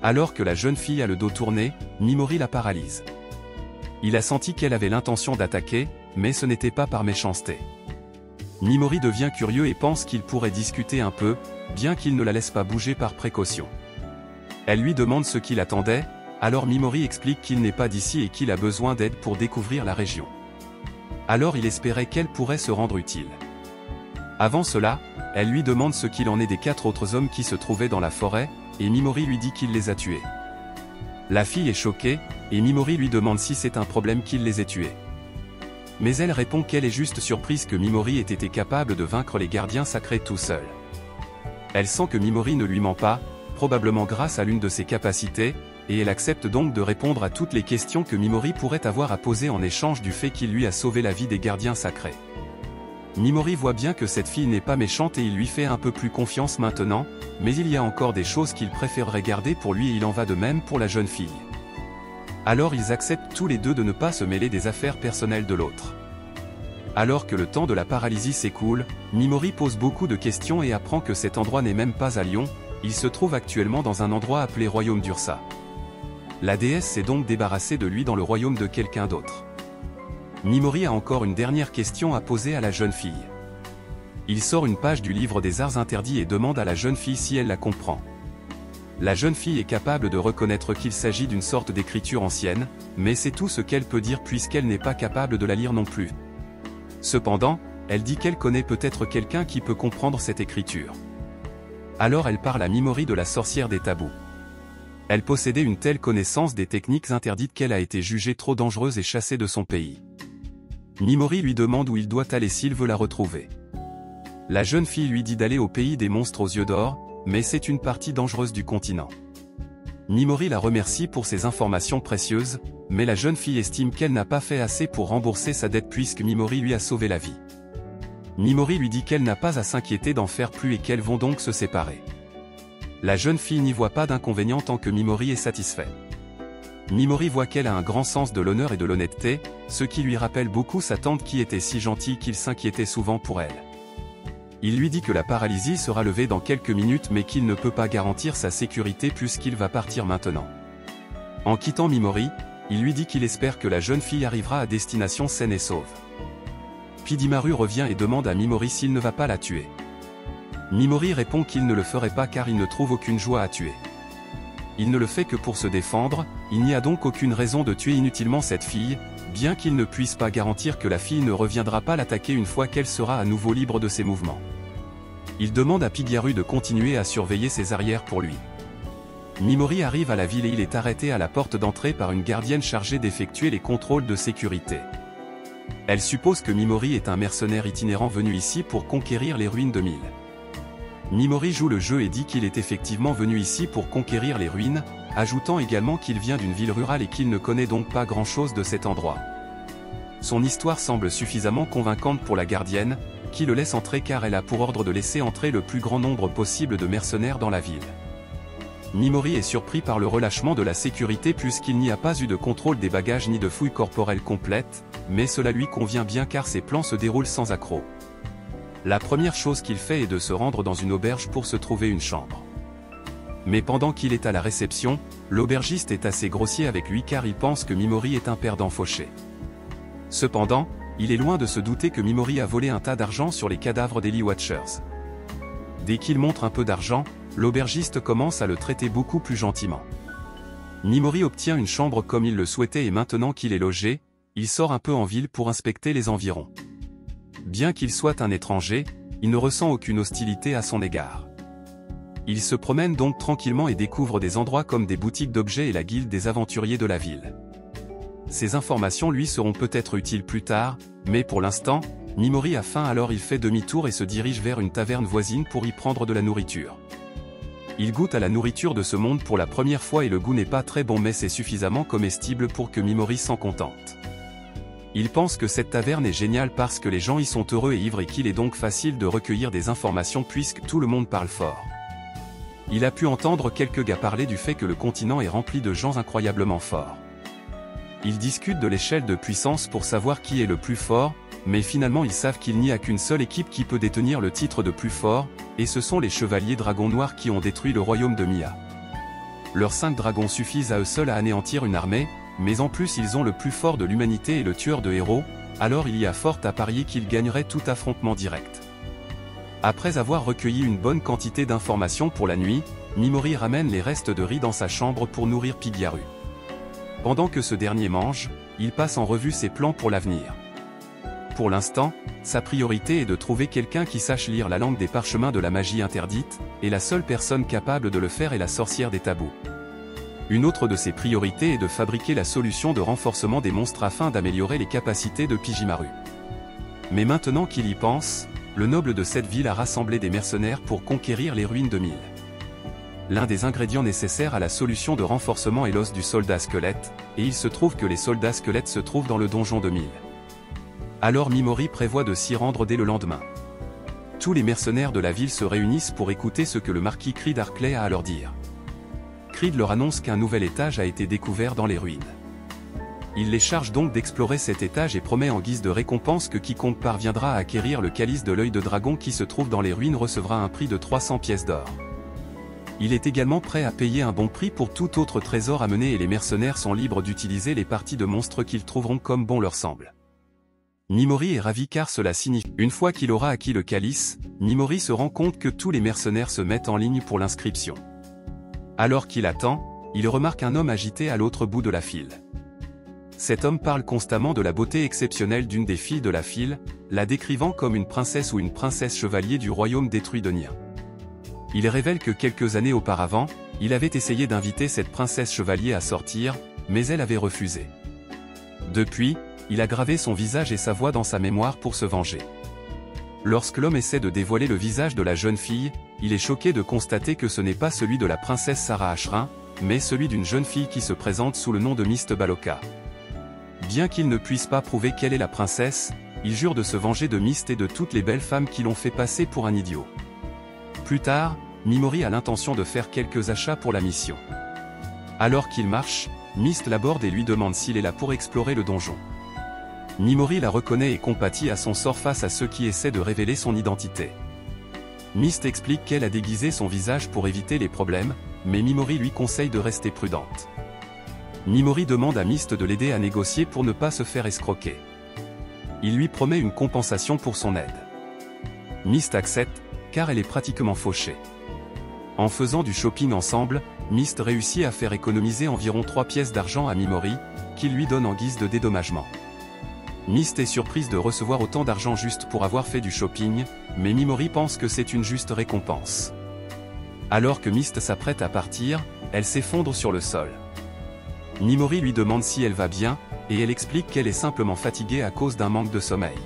Speaker 1: Alors que la jeune fille a le dos tourné, Mimori la paralyse. Il a senti qu'elle avait l'intention d'attaquer, mais ce n'était pas par méchanceté. Mimori devient curieux et pense qu'il pourrait discuter un peu, bien qu'il ne la laisse pas bouger par précaution. Elle lui demande ce qu'il attendait, alors Mimori explique qu'il n'est pas d'ici et qu'il a besoin d'aide pour découvrir la région. Alors il espérait qu'elle pourrait se rendre utile. Avant cela, elle lui demande ce qu'il en est des 4 autres hommes qui se trouvaient dans la forêt, et Mimori lui dit qu'il les a tués. La fille est choquée, et Mimori lui demande si c'est un problème qu'il les ait tués. Mais elle répond qu'elle est juste surprise que Mimori ait été capable de vaincre les gardiens sacrés tout seul. Elle sent que Mimori ne lui ment pas, probablement grâce à l'une de ses capacités, et elle accepte donc de répondre à toutes les questions que Mimori pourrait avoir à poser en échange du fait qu'il lui a sauvé la vie des gardiens sacrés. Mimori voit bien que cette fille n'est pas méchante et il lui fait un peu plus confiance maintenant, mais il y a encore des choses qu'il préférerait garder pour lui et il en va de même pour la jeune fille. Alors ils acceptent tous les deux de ne pas se mêler des affaires personnelles de l'autre. Alors que le temps de la paralysie s'écoule, Mimori pose beaucoup de questions et apprend que cet endroit n'est même pas à Lyon, il se trouve actuellement dans un endroit appelé Royaume d'Ursa. La déesse s'est donc débarrassée de lui dans le royaume de quelqu'un d'autre. Mimori a encore une dernière question à poser à la jeune fille. Il sort une page du livre des arts interdits et demande à la jeune fille si elle la comprend. La jeune fille est capable de reconnaître qu'il s'agit d'une sorte d'écriture ancienne, mais c'est tout ce qu'elle peut dire puisqu'elle n'est pas capable de la lire non plus. Cependant, elle dit qu'elle connaît peut-être quelqu'un qui peut comprendre cette écriture. Alors elle parle à Mimori de la sorcière des tabous. Elle possédait une telle connaissance des techniques interdites qu'elle a été jugée trop dangereuse et chassée de son pays. Mimori lui demande où il doit aller s'il veut la retrouver. La jeune fille lui dit d'aller au pays des monstres aux yeux d'or, mais c'est une partie dangereuse du continent. Mimori la remercie pour ses informations précieuses, mais la jeune fille estime qu'elle n'a pas fait assez pour rembourser sa dette puisque Mimori lui a sauvé la vie. Mimori lui dit qu'elle n'a pas à s'inquiéter d'en faire plus et qu'elles vont donc se séparer. La jeune fille n'y voit pas d'inconvénient tant que Mimori est satisfait. Mimori voit qu'elle a un grand sens de l'honneur et de l'honnêteté, ce qui lui rappelle beaucoup sa tante qui était si gentille qu'il s'inquiétait souvent pour elle. Il lui dit que la paralysie sera levée dans quelques minutes mais qu'il ne peut pas garantir sa sécurité puisqu'il va partir maintenant. En quittant Mimori, il lui dit qu'il espère que la jeune fille arrivera à destination saine et sauve. Pidimaru revient et demande à Mimori s'il ne va pas la tuer. Mimori répond qu'il ne le ferait pas car il ne trouve aucune joie à tuer. Il ne le fait que pour se défendre, il n'y a donc aucune raison de tuer inutilement cette fille, bien qu'il ne puisse pas garantir que la fille ne reviendra pas l'attaquer une fois qu'elle sera à nouveau libre de ses mouvements. Il demande à Pigyaru de continuer à surveiller ses arrières pour lui. Mimori arrive à la ville et il est arrêté à la porte d'entrée par une gardienne chargée d'effectuer les contrôles de sécurité. Elle suppose que Mimori est un mercenaire itinérant venu ici pour conquérir les ruines de Mille. Mimori joue le jeu et dit qu'il est effectivement venu ici pour conquérir les ruines, ajoutant également qu'il vient d'une ville rurale et qu'il ne connaît donc pas grand-chose de cet endroit. Son histoire semble suffisamment convaincante pour la gardienne, qui le laisse entrer car elle a pour ordre de laisser entrer le plus grand nombre possible de mercenaires dans la ville. Mimori est surpris par le relâchement de la sécurité puisqu'il n'y a pas eu de contrôle des bagages ni de fouille corporelle complète, mais cela lui convient bien car ses plans se déroulent sans accroc. La première chose qu'il fait est de se rendre dans une auberge pour se trouver une chambre. Mais pendant qu'il est à la réception, l'aubergiste est assez grossier avec lui car il pense que Mimori est un perdant fauché. Cependant, il est loin de se douter que Mimori a volé un tas d'argent sur les cadavres des Lee Watchers. Dès qu'il montre un peu d'argent, l'aubergiste commence à le traiter beaucoup plus gentiment. Mimori obtient une chambre comme il le souhaitait et maintenant qu'il est logé, il sort un peu en ville pour inspecter les environs. Bien qu'il soit un étranger, il ne ressent aucune hostilité à son égard. Il se promène donc tranquillement et découvre des endroits comme des boutiques d'objets et la guilde des aventuriers de la ville. Ces informations lui seront peut-être utiles plus tard, mais pour l'instant, Mimori a faim alors il fait demi-tour et se dirige vers une taverne voisine pour y prendre de la nourriture. Il goûte à la nourriture de ce monde pour la première fois et le goût n'est pas très bon mais c'est suffisamment comestible pour que Mimori s'en contente. Il pense que cette taverne est géniale parce que les gens y sont heureux et ivres et qu'il est donc facile de recueillir des informations puisque tout le monde parle fort. Il a pu entendre quelques gars parler du fait que le continent est rempli de gens incroyablement forts. Ils discutent de l'échelle de puissance pour savoir qui est le plus fort, mais finalement ils savent qu'il n'y a qu'une seule équipe qui peut détenir le titre de plus fort, et ce sont les chevaliers dragons noirs qui ont détruit le royaume de Mia. Leurs 5 dragons suffisent à eux seuls à anéantir une armée, mais en plus ils ont le plus fort de l'humanité et le tueur de héros, alors il y a fort à parier qu'ils gagneraient tout affrontement direct. Après avoir recueilli une bonne quantité d'informations pour la nuit, Mimori ramène les restes de riz dans sa chambre pour nourrir Pigyaru. Pendant que ce dernier mange, il passe en revue ses plans pour l'avenir. Pour l'instant, sa priorité est de trouver quelqu'un qui sache lire la langue des parchemins de la magie interdite, et la seule personne capable de le faire est la sorcière des tabous. Une autre de ses priorités est de fabriquer la solution de renforcement des monstres afin d'améliorer les capacités de Pijimaru. Mais maintenant qu'il y pense, le noble de cette ville a rassemblé des mercenaires pour conquérir les ruines de Mille. L'un des ingrédients nécessaires à la solution de renforcement est l'os du soldat squelette, et il se trouve que les soldats squelettes se trouvent dans le donjon de Mille. Alors Mimori prévoit de s'y rendre dès le lendemain. Tous les mercenaires de la ville se réunissent pour écouter ce que le marquis Creed Arclay a à leur dire. Creed leur annonce qu'un nouvel étage a été découvert dans les ruines. Il les charge donc d'explorer cet étage et promet en guise de récompense que quiconque parviendra à acquérir le calice de l'œil de dragon qui se trouve dans les ruines recevra un prix de 300 pièces d'or. Il est également prêt à payer un bon prix pour tout autre trésor amené et les mercenaires sont libres d'utiliser les parties de monstres qu'ils trouveront comme bon leur semble. Mimori est ravi car cela signifie. Une fois qu'il aura acquis le calice, Mimori se rend compte que tous les mercenaires se mettent en ligne pour l'inscription. Alors qu'il attend, il remarque un homme agité à l'autre bout de la file. Cet homme parle constamment de la beauté exceptionnelle d'une des filles de la file, la décrivant comme une princesse ou une princesse chevalier du royaume détruit de Nia. Il révèle que quelques années auparavant, il avait essayé d'inviter cette princesse chevalier à sortir, mais elle avait refusé. Depuis, il a gravé son visage et sa voix dans sa mémoire pour se venger. Lorsque l'homme essaie de dévoiler le visage de la jeune fille, il est choqué de constater que ce n'est pas celui de la princesse Sarah Ashrin, mais celui d'une jeune fille qui se présente sous le nom de Mist Baloka. Bien qu'il ne puisse pas prouver quelle est la princesse, il jure de se venger de Mist et de toutes les belles femmes qui l'ont fait passer pour un idiot. Plus tard, Mimori a l'intention de faire quelques achats pour la mission. Alors qu'il marche, Mist l'aborde et lui demande s'il est là pour explorer le donjon. Mimori la reconnaît et compatit à son sort face à ceux qui essaient de révéler son identité. Mist explique qu'elle a déguisé son visage pour éviter les problèmes, mais Mimori lui conseille de rester prudente. Mimori demande à Mist de l'aider à négocier pour ne pas se faire escroquer. Il lui promet une compensation pour son aide. Mist accepte, car elle est pratiquement fauchée. En faisant du shopping ensemble, Mist réussit à faire économiser environ 3 pièces d'argent à Mimori, qu'il lui donne en guise de dédommagement. Mist est surprise de recevoir autant d'argent juste pour avoir fait du shopping, mais Mimori pense que c'est une juste récompense. Alors que Mist s'apprête à partir, elle s'effondre sur le sol. Mimori lui demande si elle va bien, et elle explique qu'elle est simplement fatiguée à cause d'un manque de sommeil.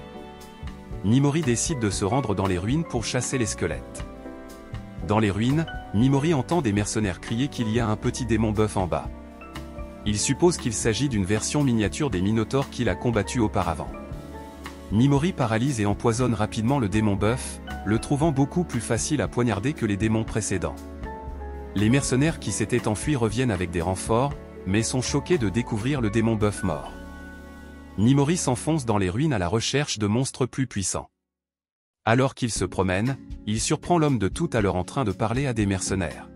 Speaker 1: Mimori décide de se rendre dans les ruines pour chasser les squelettes. Dans les ruines, Mimori entend des mercenaires crier qu'il y a un petit démon bœuf en bas. Il suppose qu'il s'agit d'une version miniature des Minotaures qu'il a combattu auparavant. Mimori paralyse et empoisonne rapidement le démon bœuf, le trouvant beaucoup plus facile à poignarder que les démons précédents. Les mercenaires qui s'étaient enfuis reviennent avec des renforts, mais sont choqués de découvrir le démon bœuf mort. Mimori s'enfonce dans les ruines à la recherche de monstres plus puissants. Alors qu'il se promène, il surprend l'homme de tout à l'heure en train de parler à des mercenaires.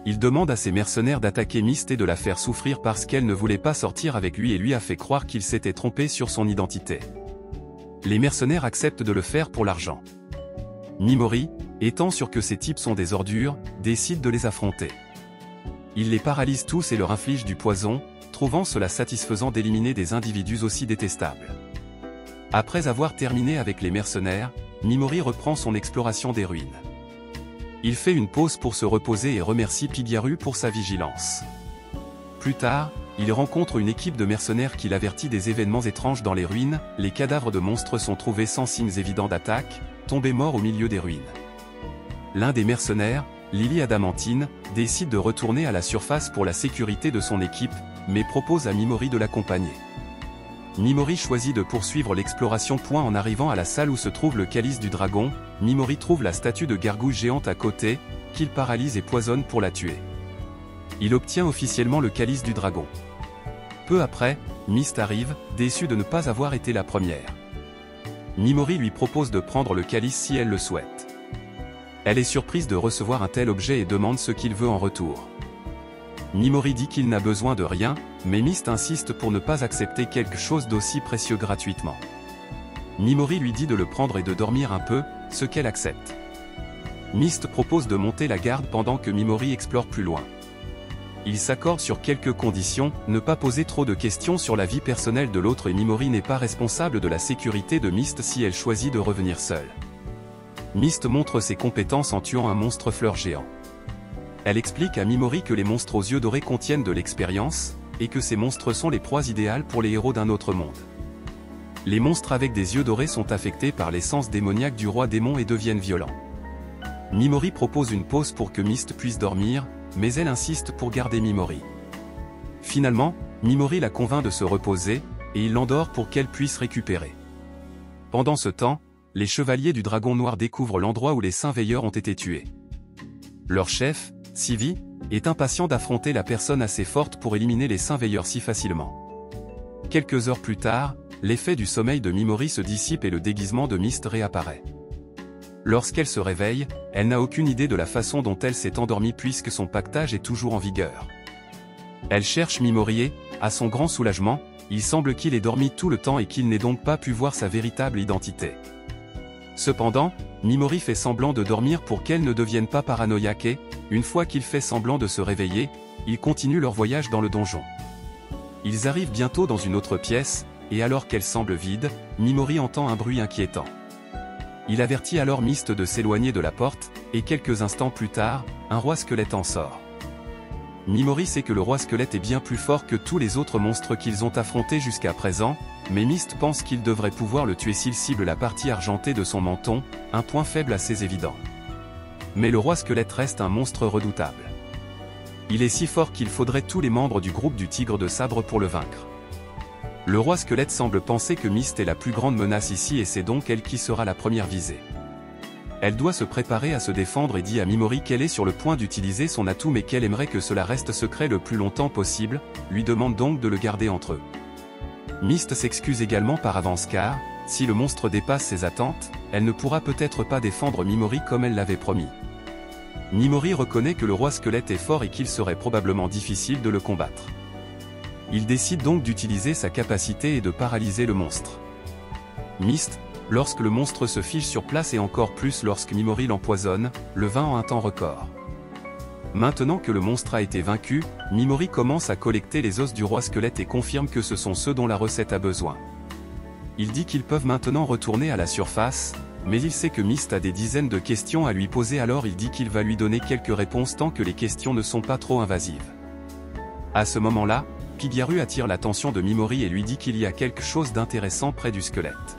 Speaker 1: Il demande à ces mercenaires d'attaquer Mist et de la faire souffrir parce qu'elle ne voulait pas sortir avec lui et lui a fait croire qu'il s'était trompé sur son identité. Les mercenaires acceptent de le faire pour l'argent. Mimori, étant sûr que ces types sont des ordures, décide de les affronter. Il les paralyse tous et leur inflige du poison, trouvant cela satisfaisant d'éliminer des individus aussi détestables. Après avoir terminé avec les mercenaires, Mimori reprend son exploration des ruines. Il fait une pause pour se reposer et remercie Pigyaru pour sa vigilance. Plus tard, il rencontre une équipe de mercenaires qui l'avertit des événements étranges dans les ruines. Les cadavres de monstres sont trouvés sans signes évidents d'attaque, tombés morts au milieu des ruines. L'un des mercenaires, Lily Adamantine, décide de retourner à la surface pour la sécurité de son équipe, mais propose à Mimori de l'accompagner. Mimori choisit de poursuivre l'exploration. En arrivant à la salle où se trouve le calice du dragon, Mimori trouve la statue de gargouille géante à côté, qu'il paralyse et poisonne pour la tuer. Il obtient officiellement le calice du dragon. Peu après, Mist arrive, déçue de ne pas avoir été la première. Mimori lui propose de prendre le calice si elle le souhaite. Elle est surprise de recevoir un tel objet et demande ce qu'il veut en retour. Mimori dit qu'il n'a besoin de rien, mais Mist insiste pour ne pas accepter quelque chose d'aussi précieux gratuitement. Mimori lui dit de le prendre et de dormir un peu, ce qu'elle accepte. Mist propose de monter la garde pendant que Mimori explore plus loin. Ils s'accordent sur quelques conditions, ne pas poser trop de questions sur la vie personnelle de l'autre et Mimori n'est pas responsable de la sécurité de Mist si elle choisit de revenir seule. Mist montre ses compétences en tuant un monstre fleur géant. Elle explique à Mimori que les monstres aux yeux dorés contiennent de l'expérience, et que ces monstres sont les proies idéales pour les héros d'un autre monde. Les monstres avec des yeux dorés sont affectés par l'essence démoniaque du roi démon et deviennent violents. Mimori propose une pause pour que Mist puisse dormir, mais elle insiste pour garder Mimori. Finalement, Mimori la convainc de se reposer, et il l'endort pour qu'elle puisse récupérer. Pendant ce temps, les chevaliers du dragon noir découvrent l'endroit où les saints veilleurs ont été tués. Leur chef, Sivi, est impatient d'affronter la personne assez forte pour éliminer les saints veilleurs si facilement. Quelques heures plus tard, l'effet du sommeil de Mimori se dissipe et le déguisement de Mist réapparaît. Lorsqu'elle se réveille, elle n'a aucune idée de la façon dont elle s'est endormie puisque son pactage est toujours en vigueur. Elle cherche Mimori et, à son grand soulagement, il semble qu'il ait dormi tout le temps et qu'il n'ait donc pas pu voir sa véritable identité. Cependant, Mimori fait semblant de dormir pour qu'elle ne devienne pas paranoïaque et, une fois qu'il fait semblant de se réveiller, ils continuent leur voyage dans le donjon. Ils arrivent bientôt dans une autre pièce, et alors qu'elle semble vide, Mimori entend un bruit inquiétant. Il avertit alors Mist de s'éloigner de la porte, et quelques instants plus tard, un roi squelette en sort. Mimori sait que le roi squelette est bien plus fort que tous les autres monstres qu'ils ont affrontés jusqu'à présent, mais Mist pense qu'il devrait pouvoir le tuer s'il cible la partie argentée de son menton, un point faible assez évident. Mais le roi squelette reste un monstre redoutable. Il est si fort qu'il faudrait tous les membres du groupe du tigre de sabre pour le vaincre. Le roi squelette semble penser que Mist est la plus grande menace ici et c'est donc elle qui sera la première visée. Elle doit se préparer à se défendre et dit à Mimori qu'elle est sur le point d'utiliser son atout mais qu'elle aimerait que cela reste secret le plus longtemps possible, lui demande donc de le garder entre eux. Mist s'excuse également par avance car, si le monstre dépasse ses attentes, elle ne pourra peut-être pas défendre Mimori comme elle l'avait promis. Mimori reconnaît que le roi squelette est fort et qu'il serait probablement difficile de le combattre. Il décide donc d'utiliser sa capacité et de paralyser le monstre. Mist, lorsque le monstre se fige sur place et encore plus lorsque Mimori l'empoisonne, le vainc en un temps record. Maintenant que le monstre a été vaincu, Mimori commence à collecter les os du roi squelette et confirme que ce sont ceux dont la recette a besoin. Il dit qu'ils peuvent maintenant retourner à la surface, mais il sait que Mist a des dizaines de questions à lui poser, alors il dit qu'il va lui donner quelques réponses tant que les questions ne sont pas trop invasives. À ce moment-là, Pigyaru attire l'attention de Mimori et lui dit qu'il y a quelque chose d'intéressant près du squelette.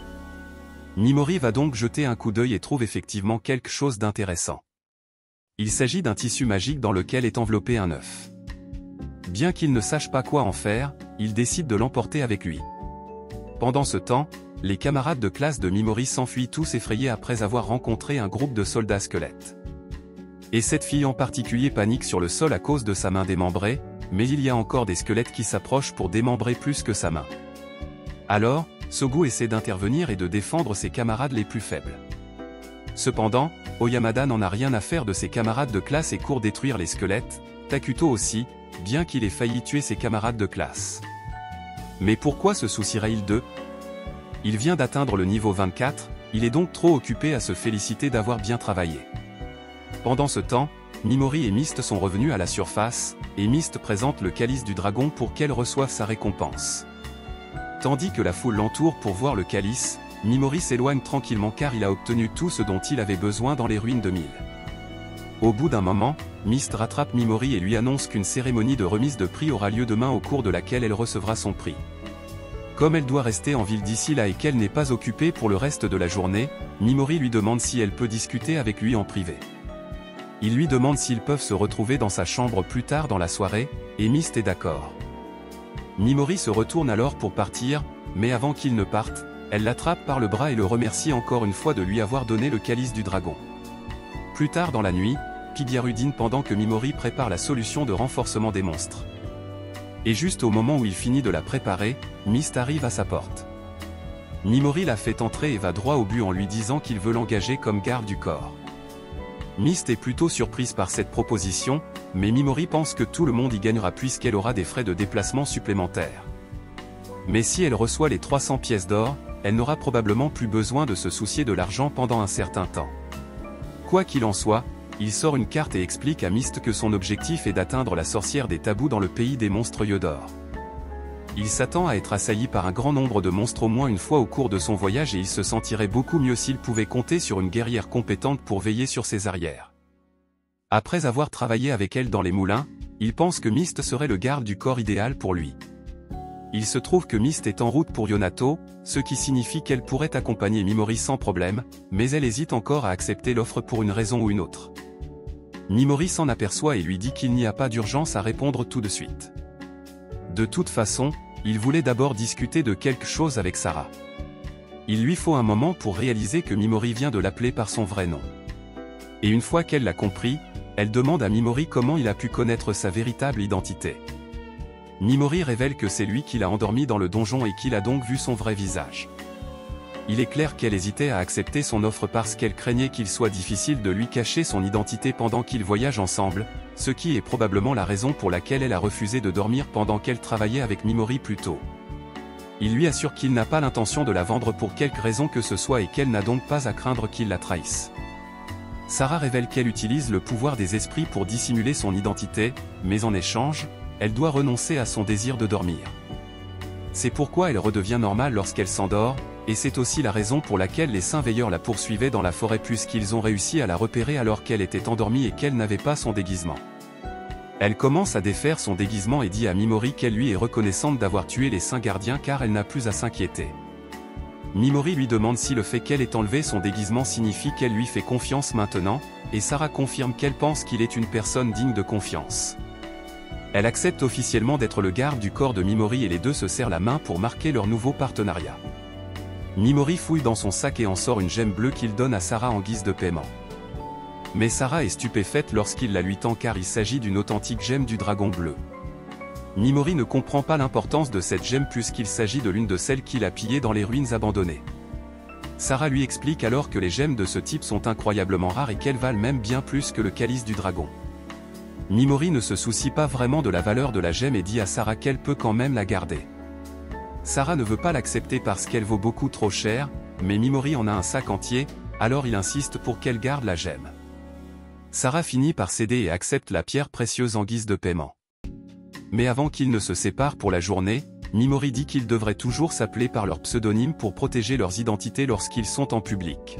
Speaker 1: Mimori va donc jeter un coup d'œil et trouve effectivement quelque chose d'intéressant. Il s'agit d'un tissu magique dans lequel est enveloppé un œuf. Bien qu'il ne sache pas quoi en faire, il décide de l'emporter avec lui. Pendant ce temps, les camarades de classe de Mimori s'enfuient tous effrayés après avoir rencontré un groupe de soldats squelettes. Et cette fille en particulier panique sur le sol à cause de sa main démembrée, mais il y a encore des squelettes qui s'approchent pour démembrer plus que sa main. Alors, Sogu essaie d'intervenir et de défendre ses camarades les plus faibles. Cependant, Oyamada n'en a rien à faire de ses camarades de classe et court détruire les squelettes, Takuto aussi, bien qu'il ait failli tuer ses camarades de classe. Mais pourquoi se soucierait-il d'eux? Il vient d'atteindre le niveau 24, il est donc trop occupé à se féliciter d'avoir bien travaillé. Pendant ce temps, Mimori et Mist sont revenus à la surface, et Mist présente le calice du dragon pour qu'elle reçoive sa récompense. Tandis que la foule l'entoure pour voir le calice, Mimori s'éloigne tranquillement car il a obtenu tout ce dont il avait besoin dans les ruines de Mille. Au bout d'un moment, Mist rattrape Mimori et lui annonce qu'une cérémonie de remise de prix aura lieu demain au cours de laquelle elle recevra son prix. Comme elle doit rester en ville d'ici là et qu'elle n'est pas occupée pour le reste de la journée, Mimori lui demande si elle peut discuter avec lui en privé. Il lui demande s'ils peuvent se retrouver dans sa chambre plus tard dans la soirée, et Mist est d'accord. Mimori se retourne alors pour partir, mais avant qu'il ne parte, elle l'attrape par le bras et le remercie encore une fois de lui avoir donné le calice du dragon. Plus tard dans la nuit, Pigyaru dîne pendant que Mimori prépare la solution de renforcement des monstres. Et juste au moment où il finit de la préparer, Mist arrive à sa porte. Mimori la fait entrer et va droit au but en lui disant qu'il veut l'engager comme garde du corps. Mist est plutôt surprise par cette proposition, mais Mimori pense que tout le monde y gagnera puisqu'elle aura des frais de déplacement supplémentaires. Mais si elle reçoit les 300 pièces d'or, elle n'aura probablement plus besoin de se soucier de l'argent pendant un certain temps. Quoi qu'il en soit, il sort une carte et explique à Mist que son objectif est d'atteindre la sorcière des tabous dans le pays des monstres Yodor. Il s'attend à être assailli par un grand nombre de monstres au moins une fois au cours de son voyage et il se sentirait beaucoup mieux s'il pouvait compter sur une guerrière compétente pour veiller sur ses arrières. Après avoir travaillé avec elle dans les moulins, il pense que Mist serait le garde du corps idéal pour lui. Il se trouve que Mist est en route pour Yonato, ce qui signifie qu'elle pourrait accompagner Mimori sans problème, mais elle hésite encore à accepter l'offre pour une raison ou une autre. Mimori s'en aperçoit et lui dit qu'il n'y a pas d'urgence à répondre tout de suite. De toute façon, il voulait d'abord discuter de quelque chose avec Sarah. Il lui faut un moment pour réaliser que Mimori vient de l'appeler par son vrai nom. Et une fois qu'elle l'a compris, elle demande à Mimori comment il a pu connaître sa véritable identité. Mimori révèle que c'est lui qui l'a endormi dans le donjon et qu'il a donc vu son vrai visage. Il est clair qu'elle hésitait à accepter son offre parce qu'elle craignait qu'il soit difficile de lui cacher son identité pendant qu'ils voyagent ensemble, ce qui est probablement la raison pour laquelle elle a refusé de dormir pendant qu'elle travaillait avec Mimori plus tôt. Il lui assure qu'il n'a pas l'intention de la vendre pour quelque raison que ce soit et qu'elle n'a donc pas à craindre qu'il la trahisse. Sarah révèle qu'elle utilise le pouvoir des esprits pour dissimuler son identité, mais en échange, elle doit renoncer à son désir de dormir. C'est pourquoi elle redevient normale lorsqu'elle s'endort, et c'est aussi la raison pour laquelle les saints veilleurs la poursuivaient dans la forêt puisqu'ils ont réussi à la repérer alors qu'elle était endormie et qu'elle n'avait pas son déguisement. Elle commence à défaire son déguisement et dit à Mimori qu'elle lui est reconnaissante d'avoir tué les saints gardiens car elle n'a plus à s'inquiéter. Mimori lui demande si le fait qu'elle ait enlevé son déguisement signifie qu'elle lui fait confiance maintenant, et Sarah confirme qu'elle pense qu'il est une personne digne de confiance. Elle accepte officiellement d'être le garde du corps de Mimori et les deux se serrent la main pour marquer leur nouveau partenariat. Mimori fouille dans son sac et en sort une gemme bleue qu'il donne à Sarah en guise de paiement. Mais Sarah est stupéfaite lorsqu'il la lui tend car il s'agit d'une authentique gemme du dragon bleu. Mimori ne comprend pas l'importance de cette gemme puisqu'il s'agit de l'une de celles qu'il a pillées dans les ruines abandonnées. Sarah lui explique alors que les gemmes de ce type sont incroyablement rares et qu'elles valent même bien plus que le calice du dragon. Mimori ne se soucie pas vraiment de la valeur de la gemme et dit à Sarah qu'elle peut quand même la garder. Sarah ne veut pas l'accepter parce qu'elle vaut beaucoup trop cher, mais Mimori en a un sac entier, alors il insiste pour qu'elle garde la gemme. Sarah finit par céder et accepte la pierre précieuse en guise de paiement. Mais avant qu'ils ne se séparent pour la journée, Mimori dit qu'ils devraient toujours s'appeler par leur pseudonyme pour protéger leurs identités lorsqu'ils sont en public.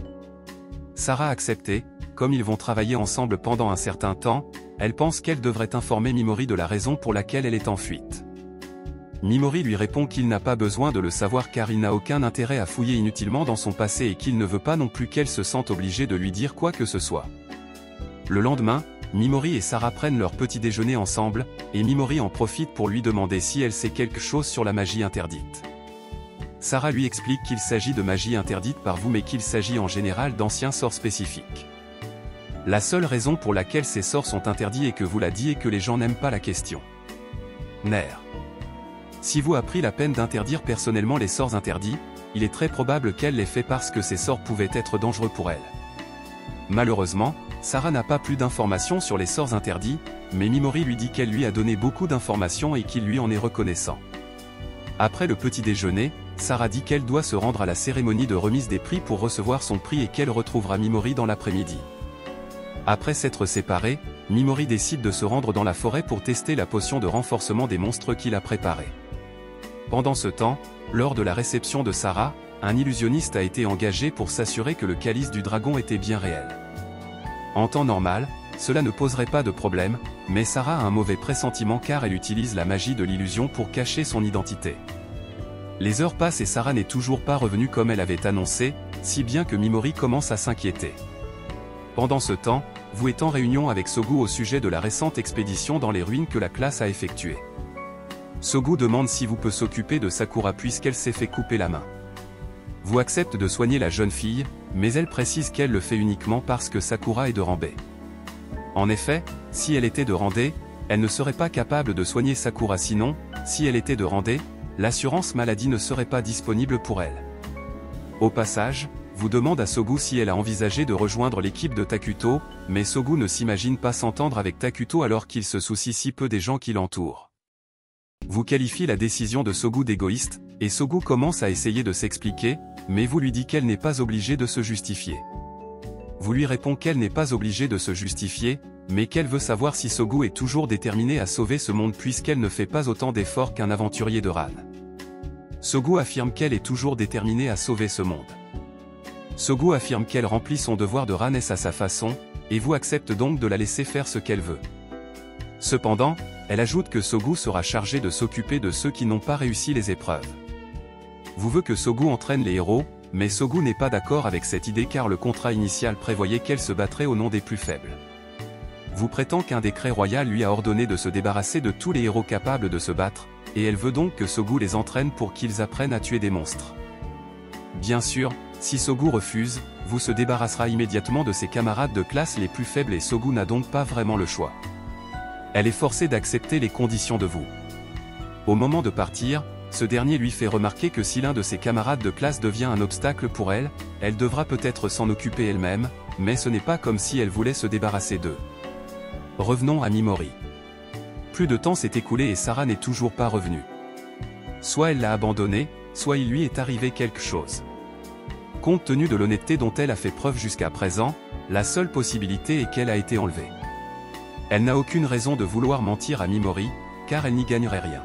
Speaker 1: Sarah a accepté, comme ils vont travailler ensemble pendant un certain temps, elle pense qu'elle devrait informer Mimori de la raison pour laquelle elle est en fuite. Mimori lui répond qu'il n'a pas besoin de le savoir car il n'a aucun intérêt à fouiller inutilement dans son passé et qu'il ne veut pas non plus qu'elle se sente obligée de lui dire quoi que ce soit. Le lendemain, Mimori et Sarah prennent leur petit déjeuner ensemble, et Mimori en profite pour lui demander si elle sait quelque chose sur la magie interdite. Sarah lui explique qu'il s'agit de magie interdite par vous mais qu'il s'agit en général d'anciens sorts spécifiques. La seule raison pour laquelle ces sorts sont interdits et que vous l'a dit est que les gens n'aiment pas la question. Nerf. Si vous a pris la peine d'interdire personnellement les sorts interdits, il est très probable qu'elle l'ait fait parce que ces sorts pouvaient être dangereux pour elle. Malheureusement, Sarah n'a pas plus d'informations sur les sorts interdits, mais Mimori lui dit qu'elle lui a donné beaucoup d'informations et qu'il lui en est reconnaissant. Après le petit déjeuner, Sarah dit qu'elle doit se rendre à la cérémonie de remise des prix pour recevoir son prix et qu'elle retrouvera Mimori dans l'après-midi. Après s'être séparés, Mimori décide de se rendre dans la forêt pour tester la potion de renforcement des monstres qu'il a préparée. Pendant ce temps, lors de la réception de Sarah, un illusionniste a été engagé pour s'assurer que le calice du dragon était bien réel. En temps normal, cela ne poserait pas de problème, mais Sarah a un mauvais pressentiment car elle utilise la magie de l'illusion pour cacher son identité. Les heures passent et Sarah n'est toujours pas revenue comme elle avait annoncé, si bien que Mimori commence à s'inquiéter. Pendant ce temps, vous êtes en réunion avec Sogu au sujet de la récente expédition dans les ruines que la classe a effectuée. Sogu demande si vous peut s'occuper de Sakura puisqu'elle s'est fait couper la main. Vous accepte de soigner la jeune fille, mais elle précise qu'elle le fait uniquement parce que Sakura est de rang B. En effet, si elle était de rang D, elle ne serait pas capable de soigner Sakura sinon, si elle était de rang D, l'assurance maladie ne serait pas disponible pour elle. Au passage, vous demande à Sogu si elle a envisagé de rejoindre l'équipe de Takuto, mais Sogu ne s'imagine pas s'entendre avec Takuto alors qu'il se soucie si peu des gens qui l'entourent. Vous qualifiez la décision de Sogu d'égoïste, et Sogu commence à essayer de s'expliquer, mais vous lui dites qu'elle n'est pas obligée de se justifier. Vous lui répond qu'elle n'est pas obligée de se justifier, mais qu'elle veut savoir si Sogu est toujours déterminée à sauver ce monde puisqu'elle ne fait pas autant d'efforts qu'un aventurier de Ran. Sogu affirme qu'elle est toujours déterminée à sauver ce monde. Sogu affirme qu'elle remplit son devoir de ranesse à sa façon, et vous accepte donc de la laisser faire ce qu'elle veut. Cependant, elle ajoute que Sogu sera chargé de s'occuper de ceux qui n'ont pas réussi les épreuves. Vous veut que Sogu entraîne les héros, mais Sogu n'est pas d'accord avec cette idée car le contrat initial prévoyait qu'elle se battrait au nom des plus faibles. Vous prétend qu'un décret royal lui a ordonné de se débarrasser de tous les héros capables de se battre, et elle veut donc que Sogu les entraîne pour qu'ils apprennent à tuer des monstres. Bien sûr, si Sogu refuse, vous se débarrassera immédiatement de ses camarades de classe les plus faibles et Sogu n'a donc pas vraiment le choix. Elle est forcée d'accepter les conditions de vous. Au moment de partir, ce dernier lui fait remarquer que si l'un de ses camarades de classe devient un obstacle pour elle, elle devra peut-être s'en occuper elle-même, mais ce n'est pas comme si elle voulait se débarrasser d'eux. Revenons à Mimori. Plus de temps s'est écoulé et Sarah n'est toujours pas revenue. Soit elle l'a abandonné, soit il lui est arrivé quelque chose. Compte tenu de l'honnêteté dont elle a fait preuve jusqu'à présent, la seule possibilité est qu'elle a été enlevée. Elle n'a aucune raison de vouloir mentir à Mimori, car elle n'y gagnerait rien.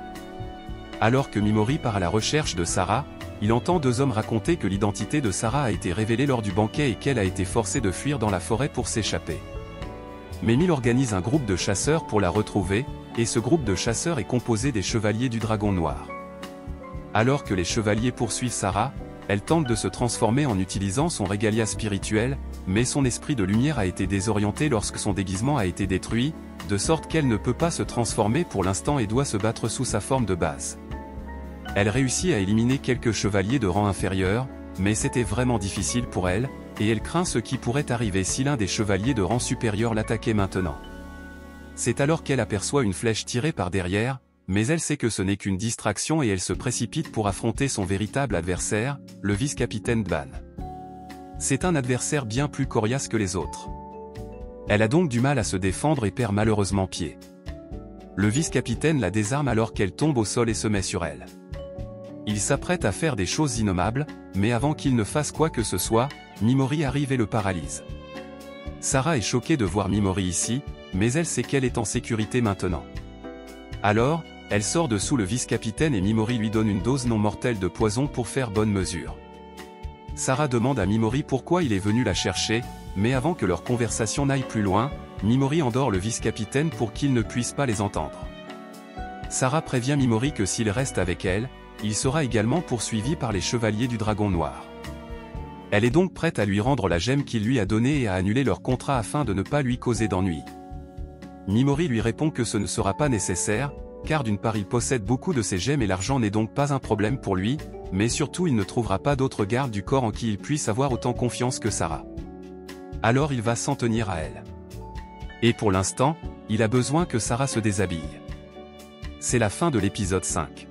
Speaker 1: Alors que Mimori part à la recherche de Sarah, il entend deux hommes raconter que l'identité de Sarah a été révélée lors du banquet et qu'elle a été forcée de fuir dans la forêt pour s'échapper. Mimir organise un groupe de chasseurs pour la retrouver, et ce groupe de chasseurs est composé des chevaliers du Dragon Noir. Alors que les chevaliers poursuivent Sarah, elle tente de se transformer en utilisant son régalia spirituel, mais son esprit de lumière a été désorienté lorsque son déguisement a été détruit, de sorte qu'elle ne peut pas se transformer pour l'instant et doit se battre sous sa forme de base. Elle réussit à éliminer quelques chevaliers de rang inférieur, mais c'était vraiment difficile pour elle, et elle craint ce qui pourrait arriver si l'un des chevaliers de rang supérieur l'attaquait maintenant. C'est alors qu'elle aperçoit une flèche tirée par derrière, mais elle sait que ce n'est qu'une distraction et elle se précipite pour affronter son véritable adversaire, le vice-capitaine Ban. C'est un adversaire bien plus coriace que les autres. Elle a donc du mal à se défendre et perd malheureusement pied. Le vice-capitaine la désarme alors qu'elle tombe au sol et se met sur elle. Il s'apprête à faire des choses innommables, mais avant qu'il ne fasse quoi que ce soit, Mimori arrive et le paralyse. Sarah est choquée de voir Mimori ici, mais elle sait qu'elle est en sécurité maintenant. Alors, elle sort de sous le vice-capitaine et Mimori lui donne une dose non mortelle de poison pour faire bonne mesure. Sarah demande à Mimori pourquoi il est venu la chercher, mais avant que leur conversation n'aille plus loin, Mimori endort le vice-capitaine pour qu'il ne puisse pas les entendre. Sarah prévient Mimori que s'il reste avec elle, il sera également poursuivi par les chevaliers du Dragon Noir. Elle est donc prête à lui rendre la gemme qu'il lui a donnée et à annuler leur contrat afin de ne pas lui causer d'ennui. Mimori lui répond que ce ne sera pas nécessaire, car d'une part il possède beaucoup de ces gemmes et l'argent n'est donc pas un problème pour lui, mais surtout il ne trouvera pas d'autre garde du corps en qui il puisse avoir autant confiance que Sarah. Alors il va s'en tenir à elle. Et pour l'instant, il a besoin que Sarah se déshabille. C'est la fin de l'épisode 5.